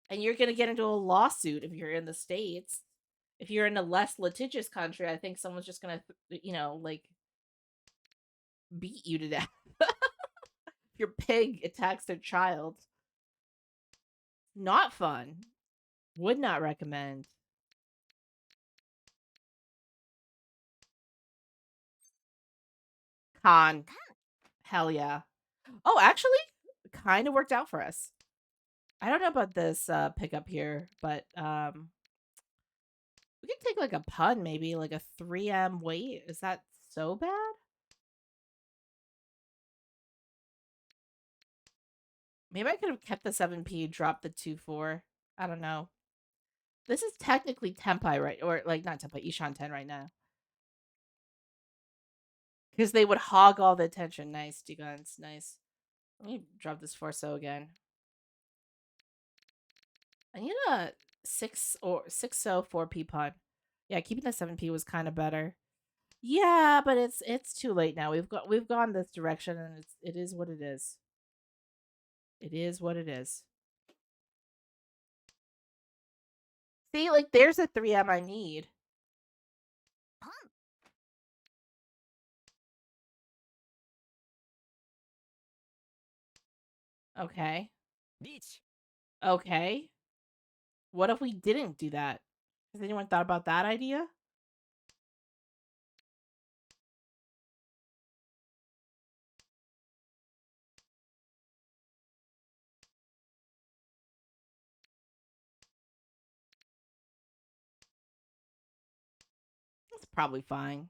and you're gonna get into a lawsuit if you're in the states. If you're in a less litigious country, I think someone's just gonna, like beat you to death. Your pig attacks their child. Not fun. Would not recommend. Con. Hell yeah. Oh, actually, kind of worked out for us. I don't know about this pickup here, but we could take like a pun, maybe like a 3M weight. Is that so bad? Maybe I could have kept the 7p, dropped the 2-4. I don't know. This is technically Tenpai, right? Or, like, not Tenpai, Ishan 10 right now. Because they would hog all the attention. Nice, D-Guns. Nice. Let me drop this 4-so again. I need a 6-so 4p pawn. Yeah, keeping the 7p was kind of better. Yeah, but it's too late now. We've gone this direction, and it is what it is. It is what it is. See, like, there's a 3M I need. Okay. Okay. What if we didn't do that? Has anyone thought about that idea? It's probably fine.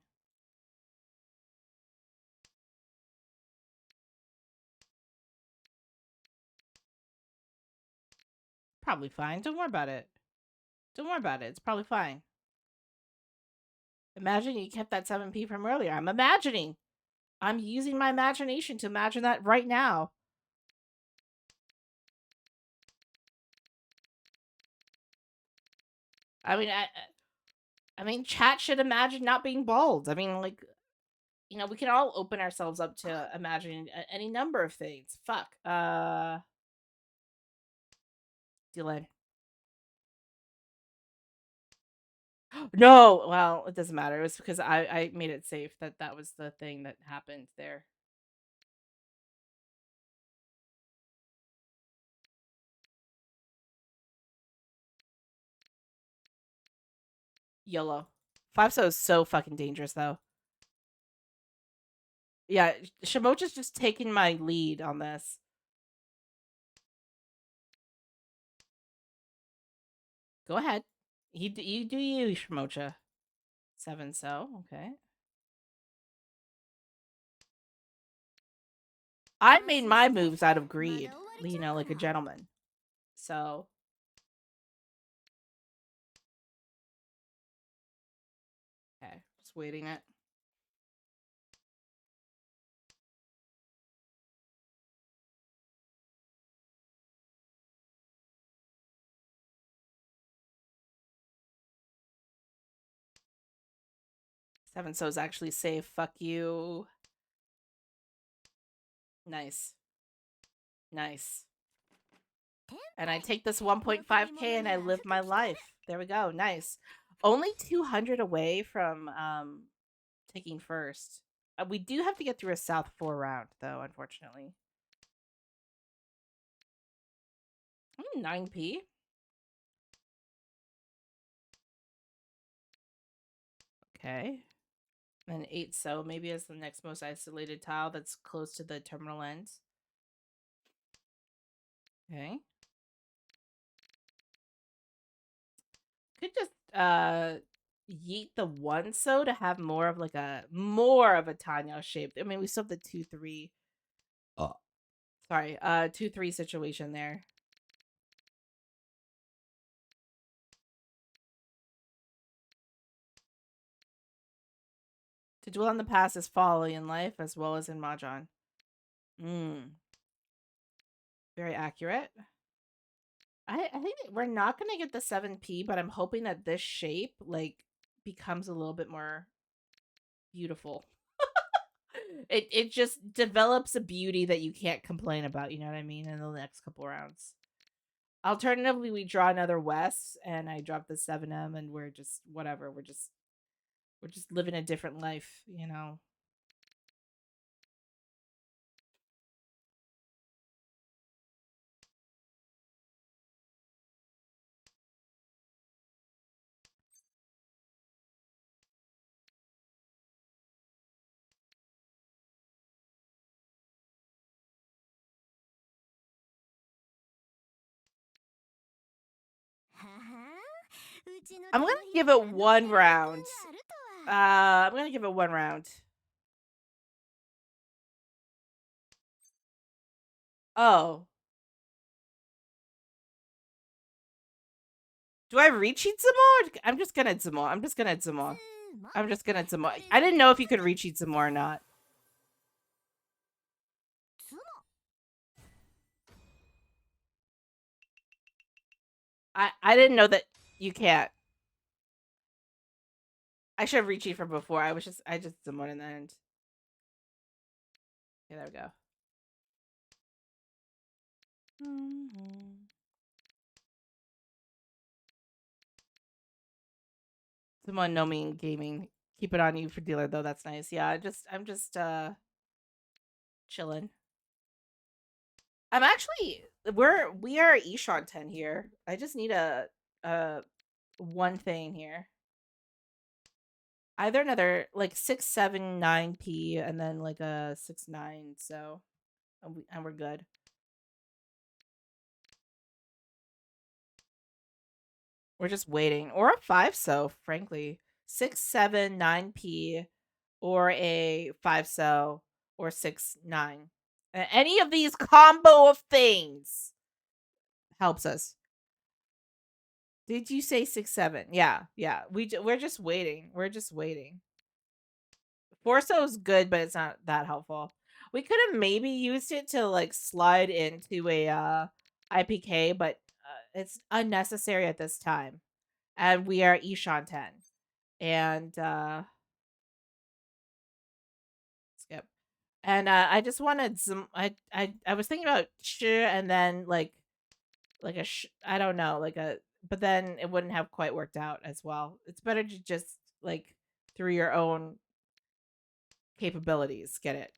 Probably fine. Don't worry about it. Don't worry about it. It's probably fine. Imagine you kept that 7p from earlier. I'm imagining. I'm using my imagination to imagine that right now. I mean, I mean, chat should imagine not being bald. I mean, like, you know, we can all open ourselves up to imagining any number of things. Fuck. Delay. No, well, it doesn't matter. It was because I made it safe that was the thing that happened there. YOLO. 5-so is so fucking dangerous, though. Yeah, Shimocha's just taking my lead on this. Go ahead. You do you, Shimocha. 7-so, okay. I made my moves out of greed, you know, like a gentleman. So. Okay, just waiting it. Seven so is actually safe. Fuck you. Nice. Nice. And I take this 1.5k and I live my life. There we go. Nice. Only 200 away from taking first. We do have to get through a South 4 round, though, unfortunately. 9p. Okay. And 8-so maybe as the next most isolated tile that's close to the terminal end. Okay. Could just yeet the 1-so to have more of a Tanya shape. I mean, we still have the 2-3. Oh. Sorry, 2-3 situation there. To dwell on the past is folly in life as well as in Mahjong. Very accurate. I think we're not gonna get the 7p, but I'm hoping that this shape like becomes a little bit more beautiful. It just develops a beauty that you can't complain about, you know what I mean, in the next couple rounds. Alternatively, we draw another West and I drop the 7M and we're just whatever. We're just living a different life, you know. I'm gonna give it one round. I'm gonna give it one round. Oh. Do I recheat some more? I'm just gonna some more. I'm just gonna some more. I'm just gonna some more. I didn't know if you could recheat some more or not. I didn't know that you can't. I should have recheated from before. I just some more in the end. Okay, there we go. Someone know me in gaming. Keep it on you for dealer though. That's nice. Yeah, I'm just chilling. I'm actually we are Ishan 10 here. I just need a one thing here. Either another like 679p and then like a 69, so and we're good. We're just waiting. Or a 5 so, frankly. 679p or a 5 so or 69. Any of these combo of things helps us. Did you say 6-7? Yeah, yeah. We're just waiting. We're just waiting. Forso is good, but it's not that helpful. We could have maybe used it to like slide into a IPK, but it's unnecessary at this time. And we are Ishan 10. And skip. And I just wanted some I was thinking about sh and then like a I don't know, like a but then it wouldn't have quite worked out as well. It's better to just like through your own capabilities get it.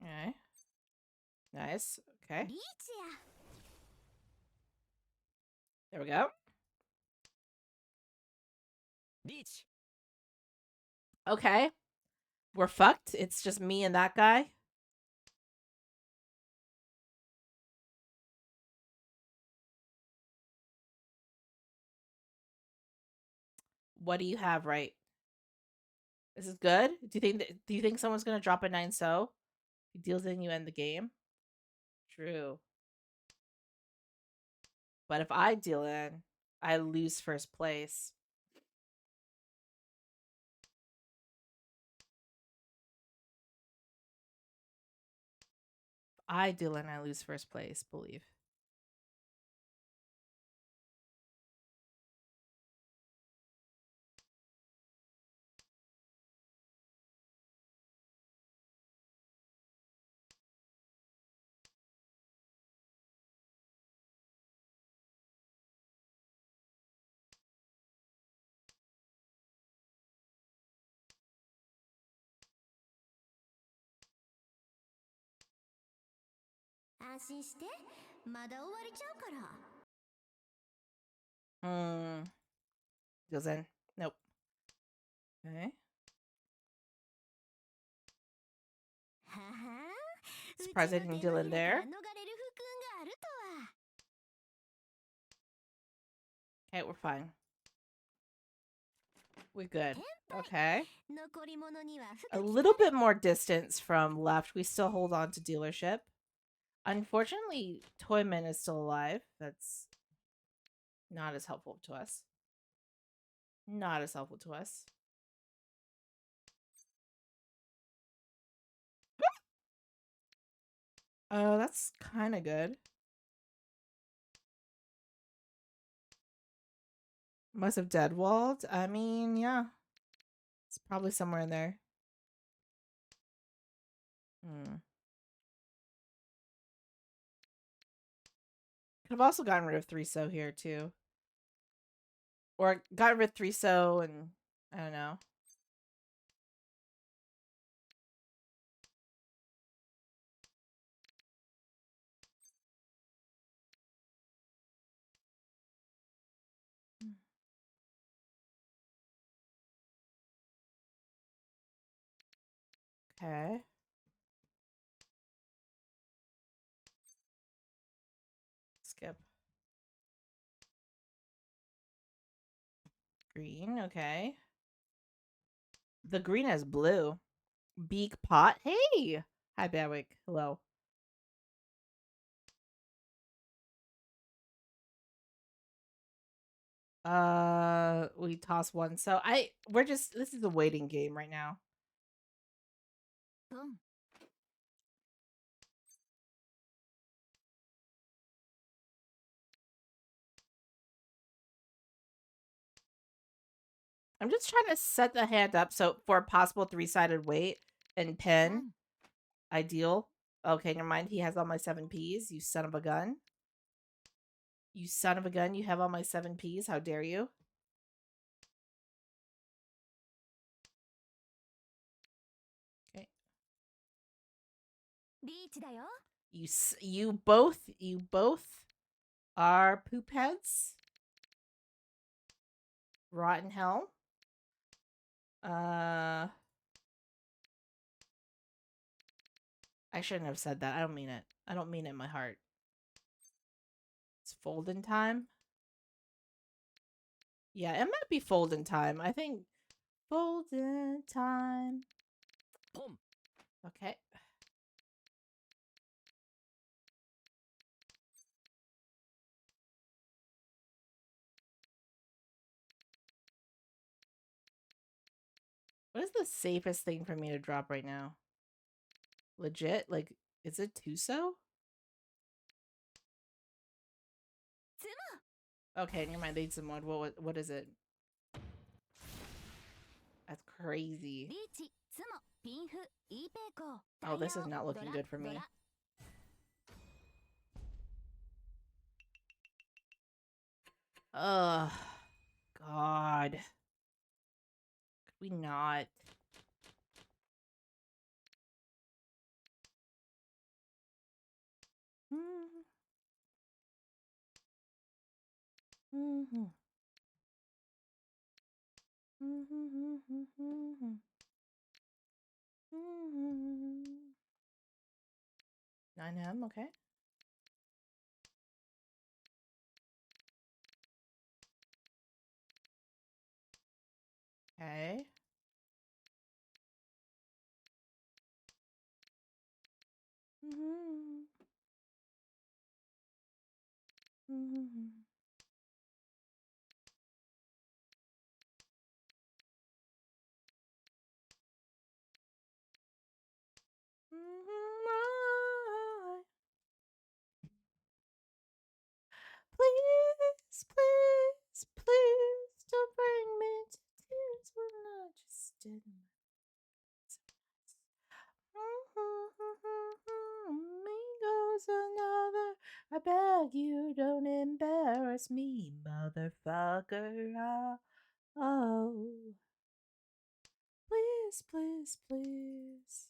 Okay. Nice. Okay. There we go. Okay. We're fucked. It's just me and that guy. What do you have right? This is good. Do you think someone's gonna drop a 9 so? He deals in you end the game. True. But if I deal in, I lose first place. If I deal in, I lose first place, believe. Hmm. Deals in. Nope. Okay. Surprised I didn't deal in there. Okay, we're fine. We're good. Okay. A little bit more distance from left. We still hold on to dealership. Unfortunately, Toyman is still alive. That's not as helpful to us. Not as helpful to us. Oh, that's kind of good. Must have dead walled. I mean, yeah. It's probably somewhere in there. Hmm. Could have also gotten rid of 3 so here too. Or got rid of 3 so and I don't know. Okay. Skip. Green. Okay. The green is blue. Beak pot. Hey. Hi, Badwick. Hello. We toss one. So we're just this is a waiting game right now. ポン I'm just trying to set the hand up so for a possible three-sided weight and pin. 3 Ideal. Okay, never mind. He has all my 7Ps. You son of a gun. You son of a gun. You have all my 7Ps. How dare you? Okay. リーチだよ You both are poop heads. Rotten hell. I shouldn't have said that. I don't mean it. I don't mean it in my heart. It's fold-in time. Yeah, it might be fold-in time. I think fold-in time. ポン Okay. What is the safest thing for me to drop right now? Legit? Like, is it Tuso? ツ Okay, never mind. They need some mod. What is it? That's ム crazy. リーチツモピンフイーペイコー Oh, this is not looking good for me. Ugh. God. Could we not? Mm-hmm. Mm-hmm. 9M, okay. Okay. Mm-hmm. Mm-hmm. Please, please, please don't bring me to tears when I just didn't. Me goes another. I beg you, don't embarrass me, motherfucker. Oh, please, please, please.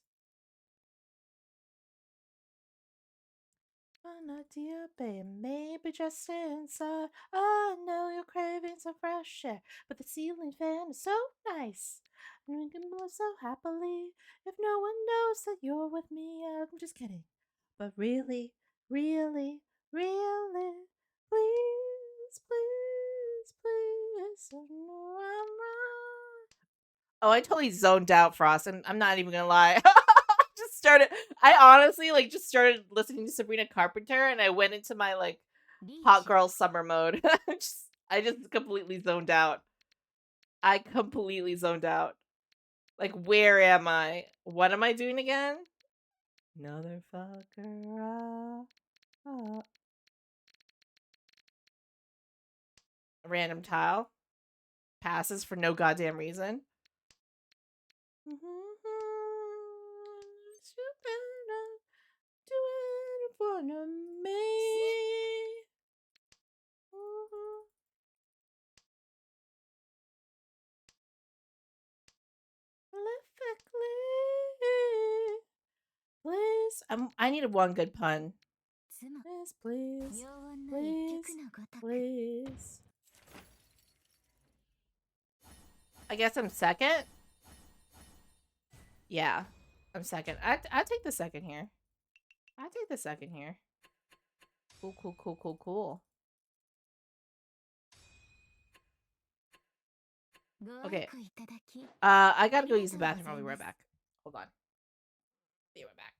An idea, babe, maybe just inside. I know you're craving some fresh air, but the ceiling fan is so nice. And we can move so happily if no one knows that you're with me. I'm just kidding. But really, really, really, please, please, please, I know I'm wrong. Oh, I totally zoned out, Frost. I'm not even gonna lie. Just started. I honestly like just started listening to Sabrina Carpenter, and I went into my like リー hot チ girl summer mode. I just completely zoned out. I completely zoned out. Like, where am I? What am I doing again? Another fucker. Random tile passes for no goddamn reason. You better do it in front of me. Please. I needed one good pun. ツモ Please, please, 陽音の一 please, 曲のごとく please. I guess I'm second. Yeah, I'm second. I take the second here. I take the second here. Cool, cool, cool, cool, cool. ご Okay. 愛顧いただき I gotta go use the bathroom. I'll be right back. Hold on. Be right back.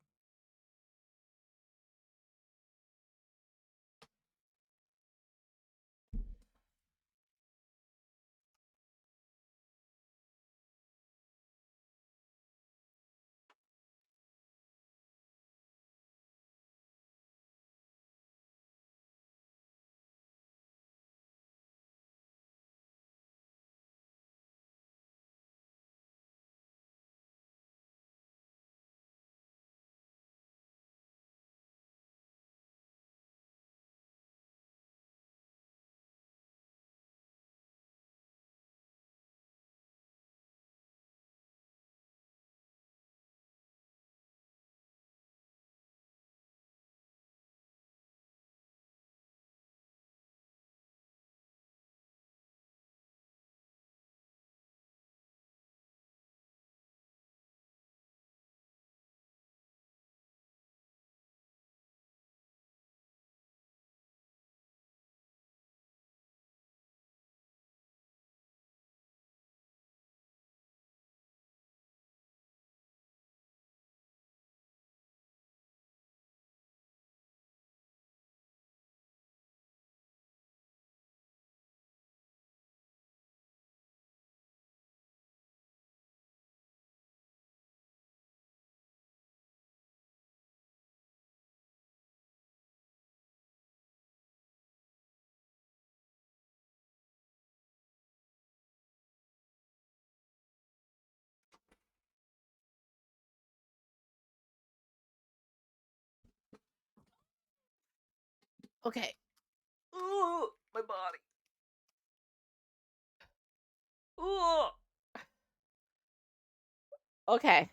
Okay. Ooh, my body. Ooh. Okay.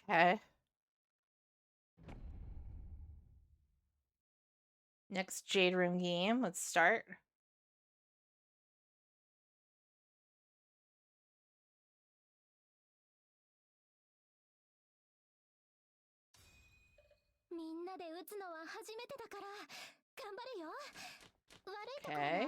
Okay. Next Jade Room game. Let's start. Okay.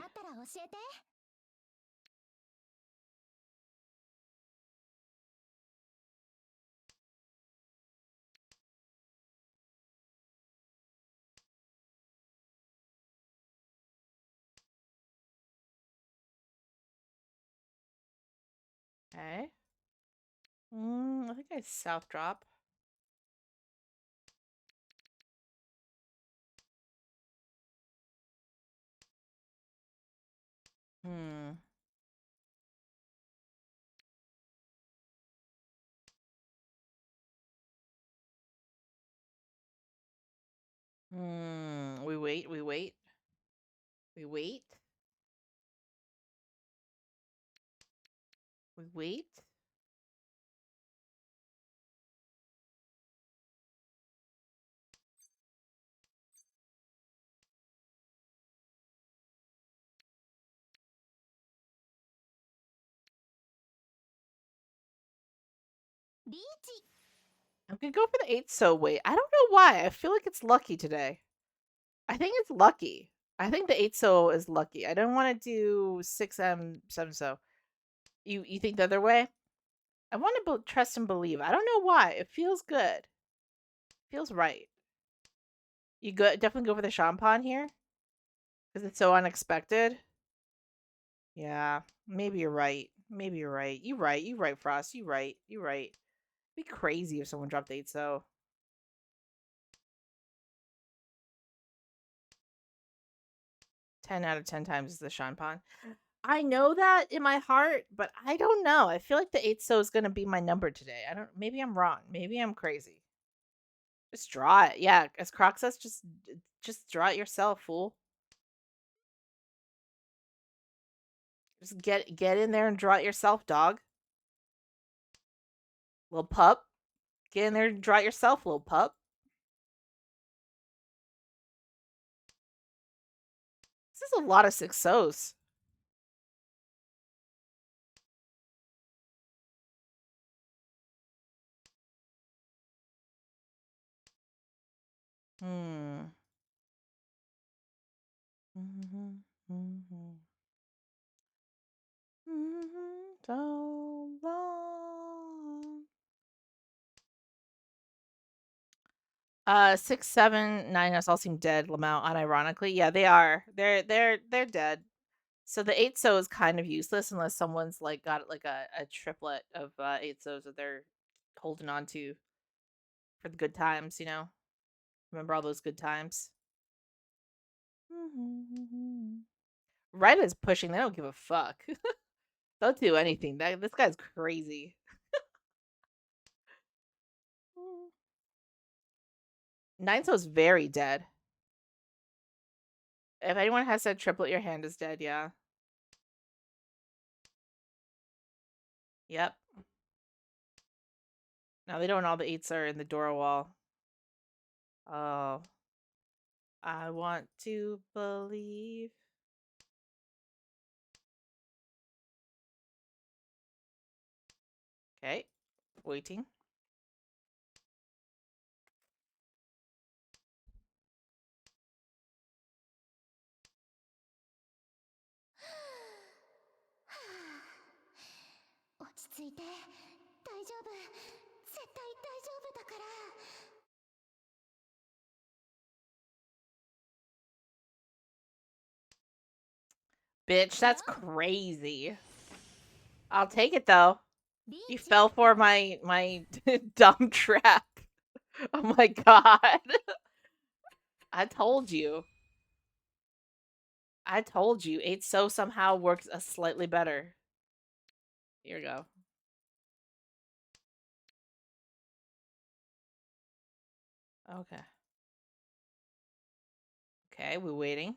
Okay. I think I south drop. Hmm. We wait. We wait. We wait. We wait. I'm gonna go for the 8 so wait. I don't know why. I feel like it's lucky today. I think it's lucky. I think the 8 so is lucky. I don't want to do 6M 7 so. You think the other way? I want to trust and believe. I don't know why. It feels good. Feels right. You go definitely go for the champagne here because it's so unexpected. Yeah, maybe you're right. Maybe you're right. You right. You right, Frost. You right. You right. It'd be crazy if someone dropped 8 so. 10 out of 10 times is the champagne. I know that in my heart, but I don't know. I feel like the 8 so is going to be my number today. I don't maybe I'm wrong. Maybe I'm crazy. Just draw it. Yeah, as Croc says, just draw it yourself, fool. Just get in there and draw it yourself, dog. Little pup. Get in there and draw it yourself, little pup. This is a lot of 6 so's. Hmm. So long. 6, 7, 9 us all seem dead, Lamau, unironically. Yeah, they are. They're dead. So the 8 so is kind of useless unless someone's like got like a triplet of 8 so's that they're holding on to for the good times, you know? Remember all those good times? Red is pushing, they don't give a fuck. They'll do anything. This guy's crazy. 9 so is very dead. If anyone has said triplet, your hand is dead, yeah. Yep. Now they don't all the 8s are in the door wall. Oh. I want to believe. Okay. Waiting. Bitch, that's crazy. I'll take it though. You fell for my dumb trap. Oh my god. I told you. I told you. 8 so somehow works a slightly better. Here we go. Okay. Okay, we're waiting.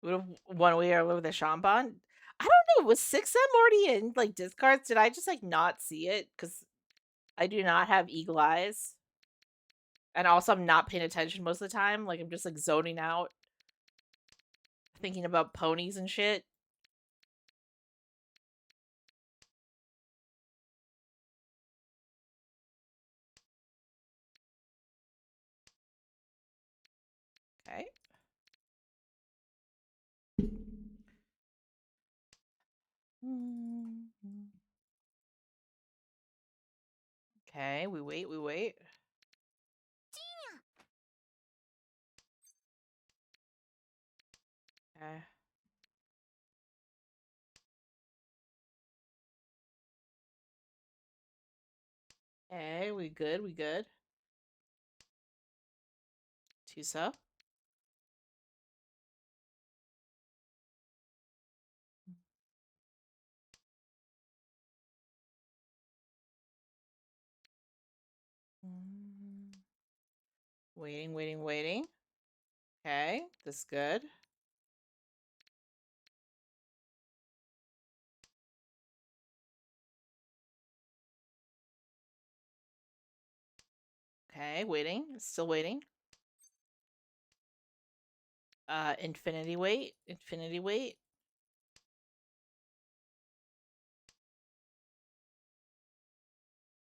Would have one way or with the Shambon. I don't know. Was 6M already in like discards? Did I just like not see it? Because I do not have eagle eyes. And also I'm not paying attention most of the time. Like I'm just like zoning out, thinking about ponies and shit. Okay. Okay, we wait, we wait. Okay. Okay, we good, we good. Tuso. Waiting, waiting, waiting. Okay, this is good. Okay, waiting. Still waiting. Infinity wait. Infinity wait.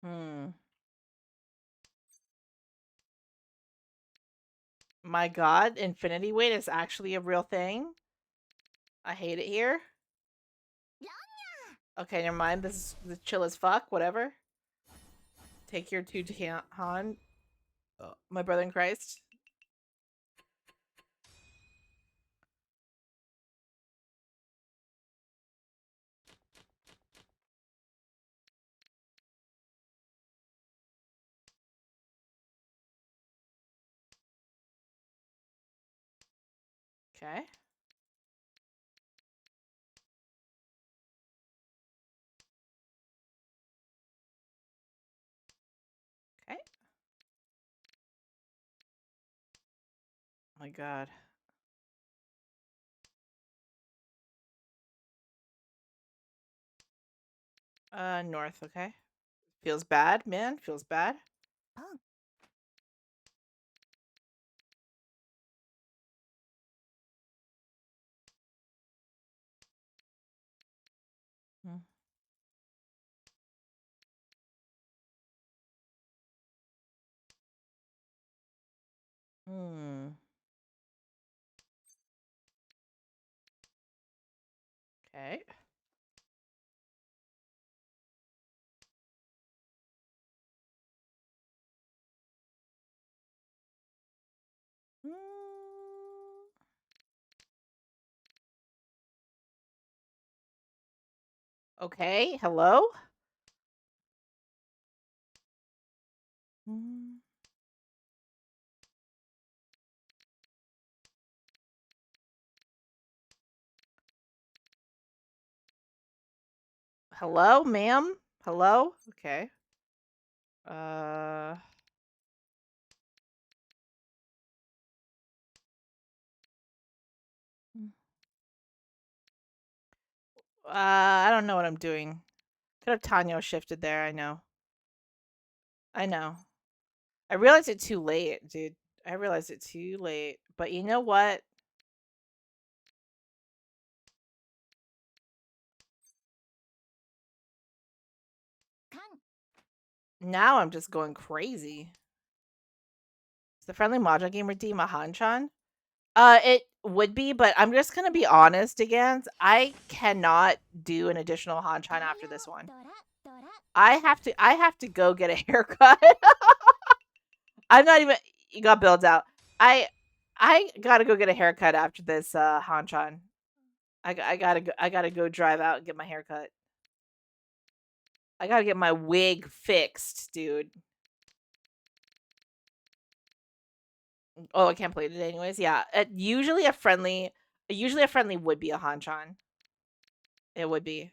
Hmm. My god, infinity wait is actually a real thing. I hate it here. Okay, never mind. This is chill as fuck. Whatever. Take your two to Han. My brother in Christ. Okay. Okay. My god. North, okay. Feels bad, man. Feels bad. Hmm. Hmm. Okay. Hmm. Okay. Hello? Hmm. Hello, ma'am? Hello? Okay. Uh. I don't know what I'm doing. Could have Tanyo shifted there. I know. I know. I realized it too late, dude. I realized it too late. But you know what? Now I'm just going crazy. Is the friendly Mahjong game redeem a Hanchan? It would be, but I'm just gonna be honest again. I cannot do an additional Hanchan after this one. I have to go get a haircut. I'm not even you got built out. I gotta go get a haircut after this Hanchan. I gotta go drive out and get my haircut. I gotta get my wig fixed, dude. Oh, I can't play it anyways. Yeah, usually a friendly would be a Hanchan. It would be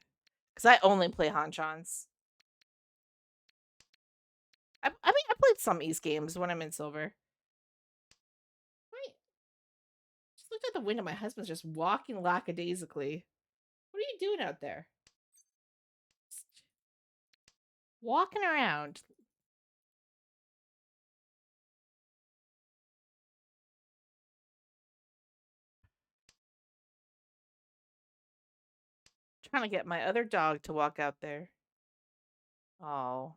because I only play Hanchans. I mean, I played some East games when I'm in silver. Wait, just looked at the window. My husband's just walking lackadaisically. What are you doing out there? Just walking around. Trying to get my other dog to walk out there. Oh.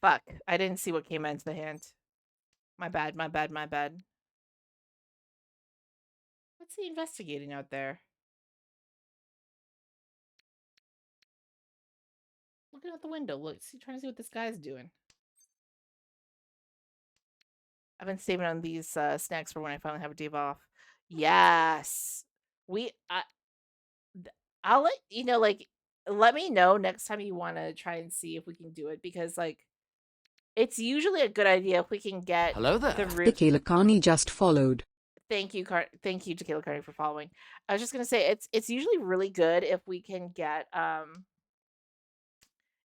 Fuck. I didn't see what came into the hand. My bad, my bad, my bad. What's he investigating out there? Looking out the window. Look, trying to see what this guy's doing. I've been saving on these snacks for when I finally have a day off. Yes. We I'll let you know, like, let me know next time you want to try and see if we can do it, because like it's usually a good idea if we can get Hello the there. room. Tequila Carney just followed. Thank you, thank you, Tequila Carney, for following. I was just gonna say it's usually really good if we can get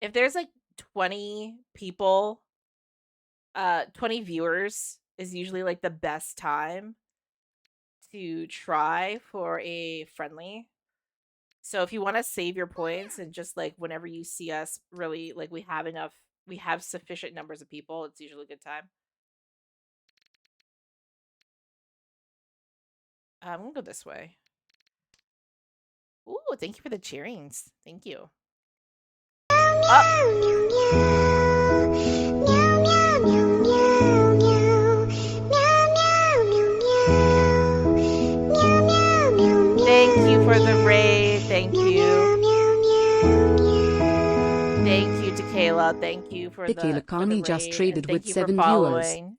if there's like 20 people, 20 viewers is usually like the best time to try for a friendly. So if you want to save your points and just like whenever you see us really like we have sufficient numbers of people, it's usually a good time. I'm gonna go this way. Ooh, thank you for the cheerings. Thank you. Thank you for the raid. Thank you. Thank you, Tequila. Thank you for Tequila the Carney raid. just traded Thank with you for 7 viewers. following.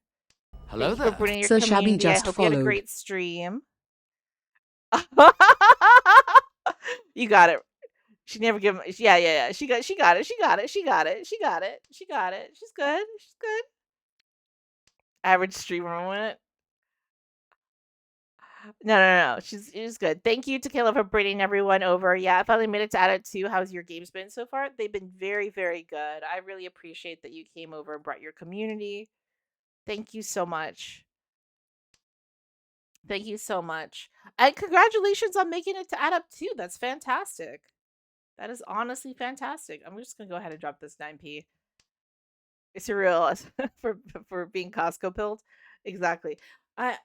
Hello Thank you for there. bringing your Sir Shabby community. I just hope you had a followed. great stream. You got it. She never give him. Yeah. She got it. She got it. She got it. She got it. She got it. She's good. She's good. Average streamer moment. No. She's good. Thank you, Tequila, for bringing everyone over. Yeah, I finally made it to Addict 2. How's your games been so far? They've been very, very good. I really appreciate that you came over and brought your community. Thank you so much. Thank you so much. And congratulations on making it to Add Up 2. That's fantastic. That is honestly fantastic. I'm just going to go ahead and drop this 9p. It's surreal for being Costco pilled. Exactly.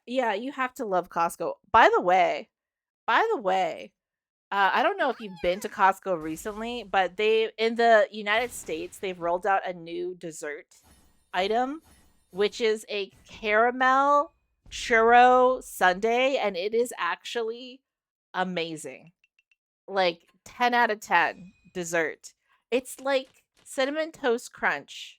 Yeah, you have to love Costco. By the way, I don't know if you've been to Costco recently, but they in the United States they've rolled out a new dessert item, which is a caramel churro sundae, and it is actually amazing. Like 10 out of 10 dessert. It's like cinnamon toast crunch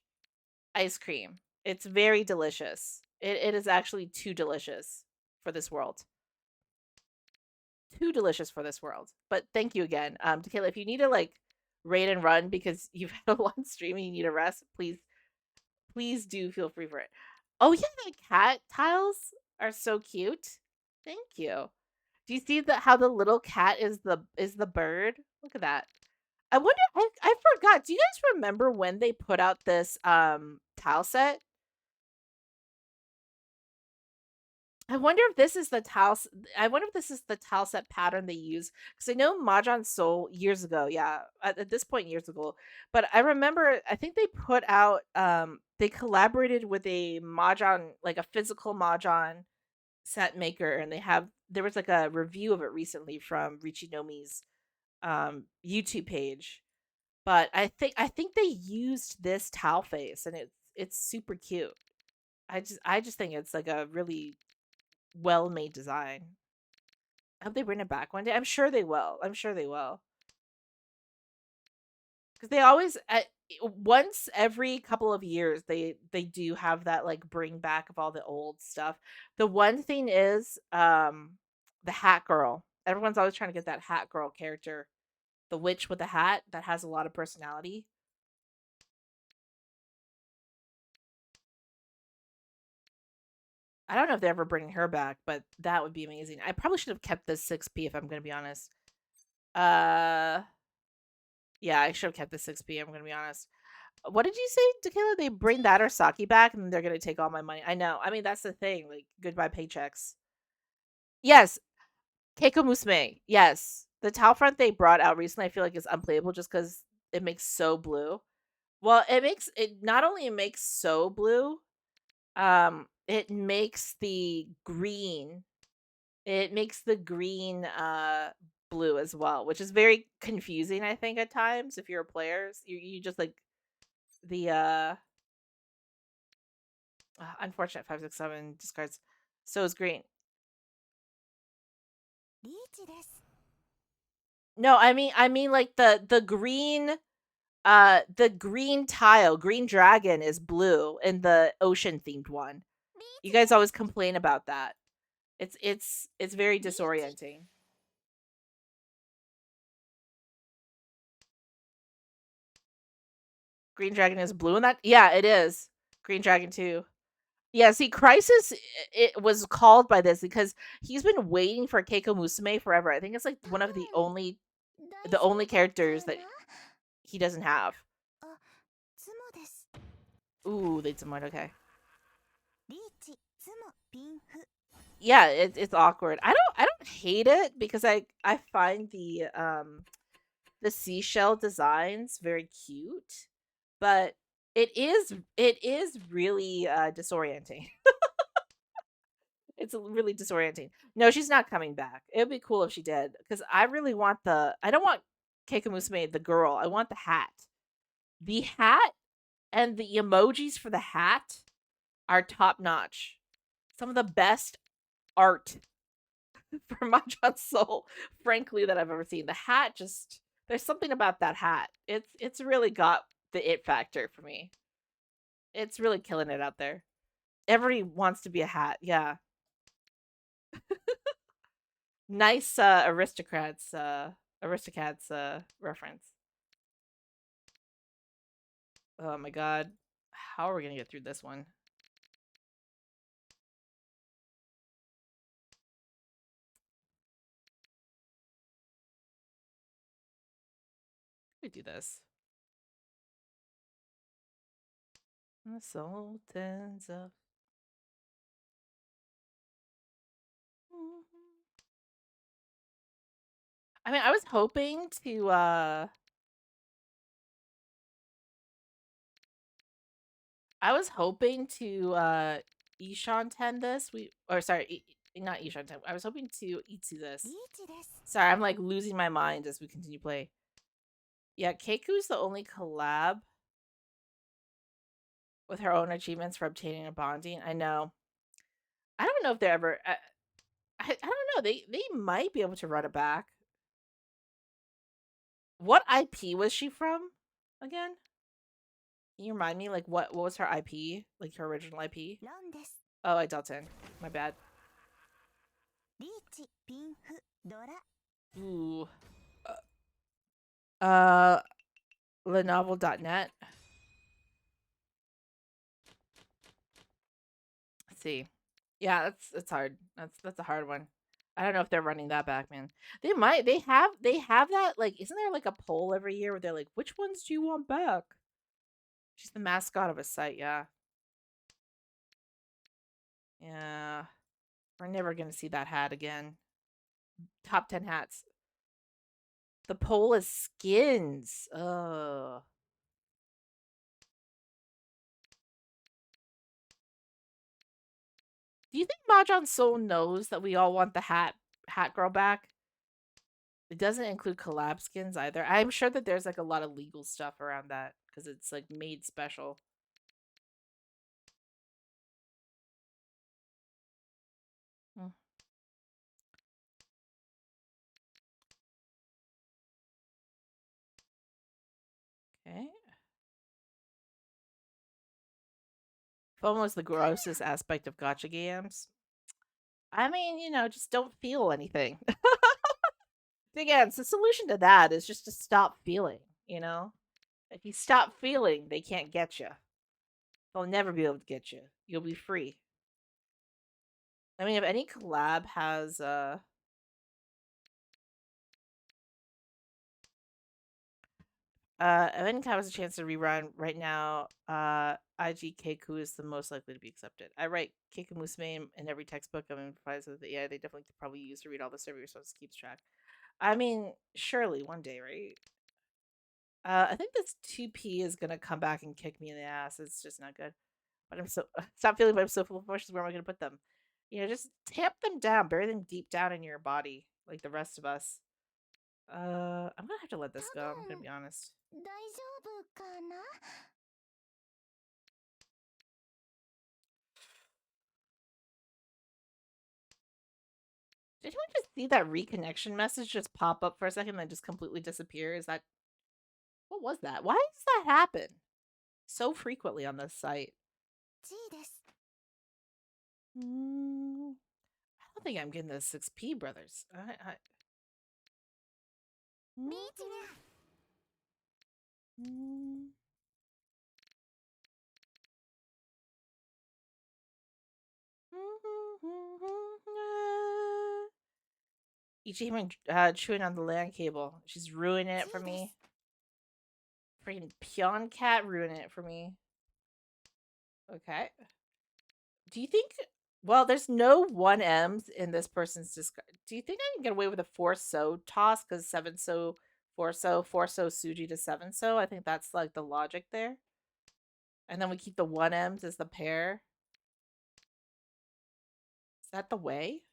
ice cream. It's very delicious. It is actually too delicious for this world. Too delicious for this world. But thank you again. Tequila, if you need to like raid and run because you've had a long stream and you need a rest, please do feel free for it. Oh yeah, the cat tiles are so cute. Thank you. Do you see how the little cat is the bird? Look at that. I wonder I forgot. Do you guys remember when they put out this tile set? I wonder if this is the I wonder if this is the tile set pattern they use, because I know Mahjong Soul years ago, yeah, at this point years ago, but I remember I think they put out they collaborated with a Mahjong, like a physical Mahjong set maker, and there was like a review of it recently from Richinomi's YouTube page. But I think they used this towel face, and it's super cute. I just think it's like a really well-made design. I hope they bring it back one day. I'm sure they will. I'm sure they will. Because they always once every couple of years they do have that like bring back of all the old stuff. The one thing is the hat girl. Everyone's always trying to get that hat girl character. The witch with the hat that has a lot of personality. I don't know if they're ever bringing her back, but that would be amazing. I probably should have kept this 6p if I'm going to be honest. Yeah, I should have kept the 6p. I'm going to be honest. What did you say, Tequila? They bring that or Saki back, and they're gonna take all my money. I know. I mean, that's the thing. Like, goodbye paychecks. Yes, Keiko Musume. Yes, the towel front they brought out recently, I feel like is unplayable just because it makes so blue. Well, it makes it not only it makes so blue, it makes the green. It makes the green blue as well, which is very confusing. I think at times if you're a player, you just like the unfortunate 567 discards. So is green. リーチです。No, I mean like the green tile, green dragon is blue in the ocean themed one. リー You チで guys す。always complain about that. It's very リーチ。disorienting. Green dragon is blue in that? Yeah, it is. Green dragon too. Yeah, see, Crisis it was called by this because he's been waiting for Keiko Musume forever. I think it's like 多 one of the 分 only 大 the 丈 only 夫ちゃ characters う that な。he doesn't have. あ、ツモです。 Ooh, they somewhat okay. リーチ、ツモ、ピンフ。Yeah, it's awkward. I don't hate it because I find the seashell designs very cute, but it is really disorienting. It's really disorienting. No, she's not coming back. It would be cool if she did because I really want I don't want Keiko Musume the girl. I want the hat. The hat and the emojis for the hat are top notch. Some of the best art for Mahjong Soul, frankly, that I've ever seen. The hat just there's something about that hat. It's really got the it factor for me. It's really killing it out there. Everybody wants to be a hat. Yeah. Nice aristocrats reference. Oh my god. How are we gonna get through this one? We do this. The Sultans of I mean, I was hoping to Ishan 10 this. Not Ishan 10. I was hoping to Itsu リ this. ーチです。 Sorry, I'm like losing my mind as we continue play. Yeah, Keiku's the only collab with her own achievements for obtaining a bonding. I know. I don't know if they're ever. I don't know. They might be able to run it back. What IP was she from again? Can you remind me? Like what was her IP? Like her original IP? ロンです。 Oh, I dealt in. My bad. リーチ、ピンフ、ドラ。 Ooh. Uh, Lenovel.net. Let's see. Yeah, that's hard. That's a hard one. I don't know if they're running that back, man. They might. They have that like isn't there like a poll every year where they're like, which ones do you want back? She's the mascot of a site, yeah. Yeah. We're never gonna see that hat again. Top 10 hats. The poll is skins. Oh. Do you think Mahjong Soul knows that we all want the hat girl back? It doesn't include collab skins either. I'm sure that there's like a lot of legal stuff around that because it's like made special. Hmm. Okay. FOMO is the grossest aspect of gotcha games. I mean, just don't feel anything. Again, the solution to that is just to stop feeling. If you stop feeling, they can't get you. They'll never be able to get you. You'll be free. I mean, if any collab has Event has a chance to rerun right now. IG Keiku is the most likely to be accepted. I write Keiku Musume in every textbook. I'm improvised with it. Yeah, they definitely could probably use to read all the survey responses, keeps track. I mean, surely one day, right? I think this 2P is gonna come back and kick me in the ass. It's just not good. But I'm so stop feeling, but I'm so full of emotions. Where am I gonna put them? You know, just tamp them down, bury them deep down in your body, like the rest of us. I'm gonna have to let this go. I'm gonna be honest. 大丈夫かな。Did anyone just see that reconnection message just pop up for a second and then just completely disappear? Is that what was that? Why does that happen so frequently on this site? G です。I don't think I'm getting the 6P brothers. リーチね。Ichiman chewing on the land cable. She's ruining it for G です。me. Freaking Pion Cat ruining it for me. Okay. Do you think? Well, there's no 1Ms in this person's discard. Do you think I can get away with a 4-so toss? Because 7-so, 4-so, 4-so Suji to 7-so? I think that's like the logic there. And then we keep the 1Ms as the pair. Is that the way?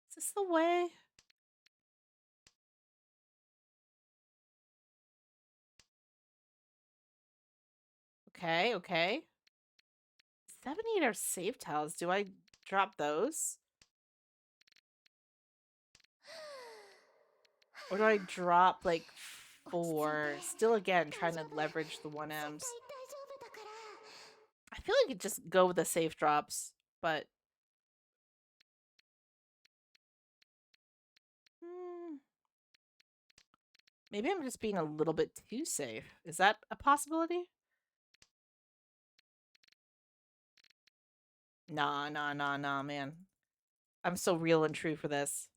Is this the way? Okay, okay. 7, 8 are safe tiles. Do I drop those? Or do I drop like 4? Still again trying to leverage the 1Ms. 大丈夫だから。I feel like it just go with the safe drops, but maybe I'm just being a little bit too safe. Is that a possibility? Nah, nah, nah, nah, man. I'm so real and true for this.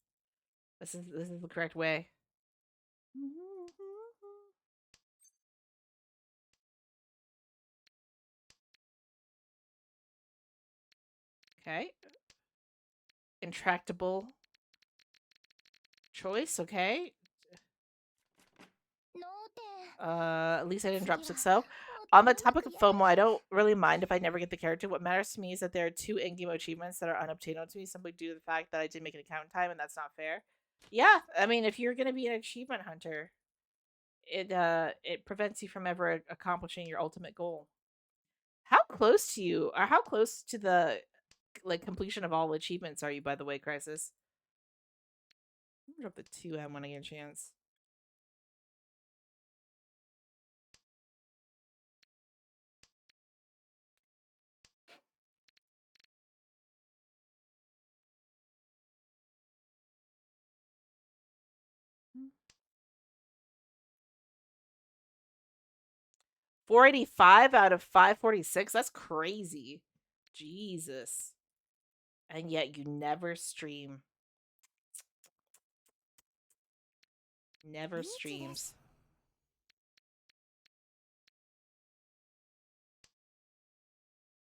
This is the correct way. Okay. Intractable choice, okay. 脳天。At least I didn't 次 drop は 6-0. もっ On と the うま topic く of やる FOMO, I don't really mind if I never get the character. What matters to me is that there are 2 Engimo achievements that are unobtainable to me simply due to the fact that I didn't make an account in time, and that's not fair. Yeah, I mean, if you're gonna be an achievement hunter, it prevents you from ever accomplishing your ultimate goal. How close to you, or how close to the like completion of all achievements are you, by the way, Crisis? I'm gonna drop the 2M when I get a chance. Hmm. 485 out of 546. That's crazy. Jesus. And yet you never stream. Never streams.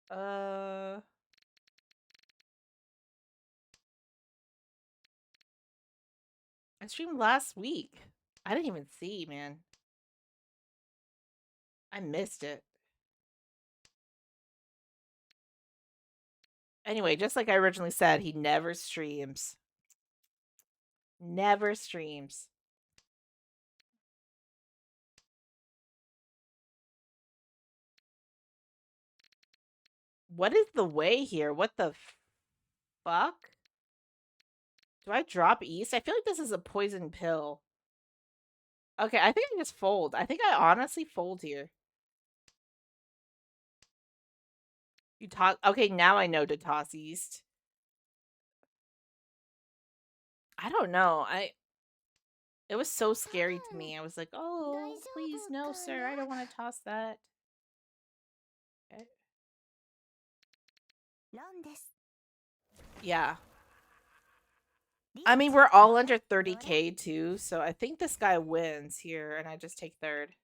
I streamed last week. I didn't even see, man. I missed it. Anyway, just like I originally said, he never streams. Never streams. What is the way here? What the fuck? Do I drop East? I feel like this is a poison pill. Okay, I think I just fold. I think I honestly fold here. You toss. Okay, now I know to toss East. I don't know. It was so scary to me. I was like, oh, please, no, sir. I don't want to toss that. Okay. ロンです。Yeah. I mean, リーチ we're all under どれ 30K too, so I think this guy wins here, and I just take third.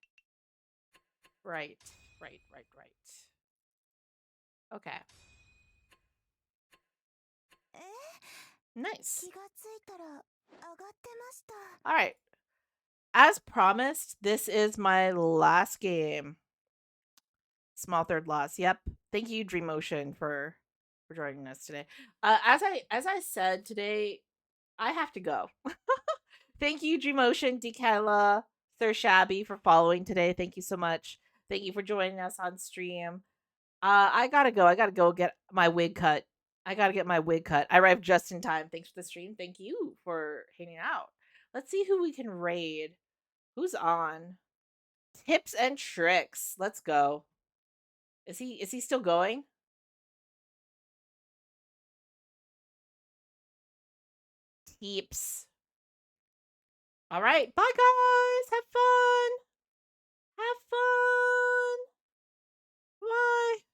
Right, right. Okay, え nice. 気がついたら上がってました All right. As promised, this is my last game. Small third loss. Yep. Thank you, Dream Ocean, for joining us today. As I said today, I have to go. Thank you, Dream Ocean, Decala, Sir Shabby, for following today. Thank you so much. Thank you for joining us on stream. I gotta go. I gotta go get my wig cut. I gotta get my wig cut. I arrived just in time. Thanks for the stream. Thank you for hanging out. Let's see who we can raid. Who's on? Tips and tricks. Let's go. Is he still going? Tips. All right. Bye guys. Have fun. Have fun. Bye.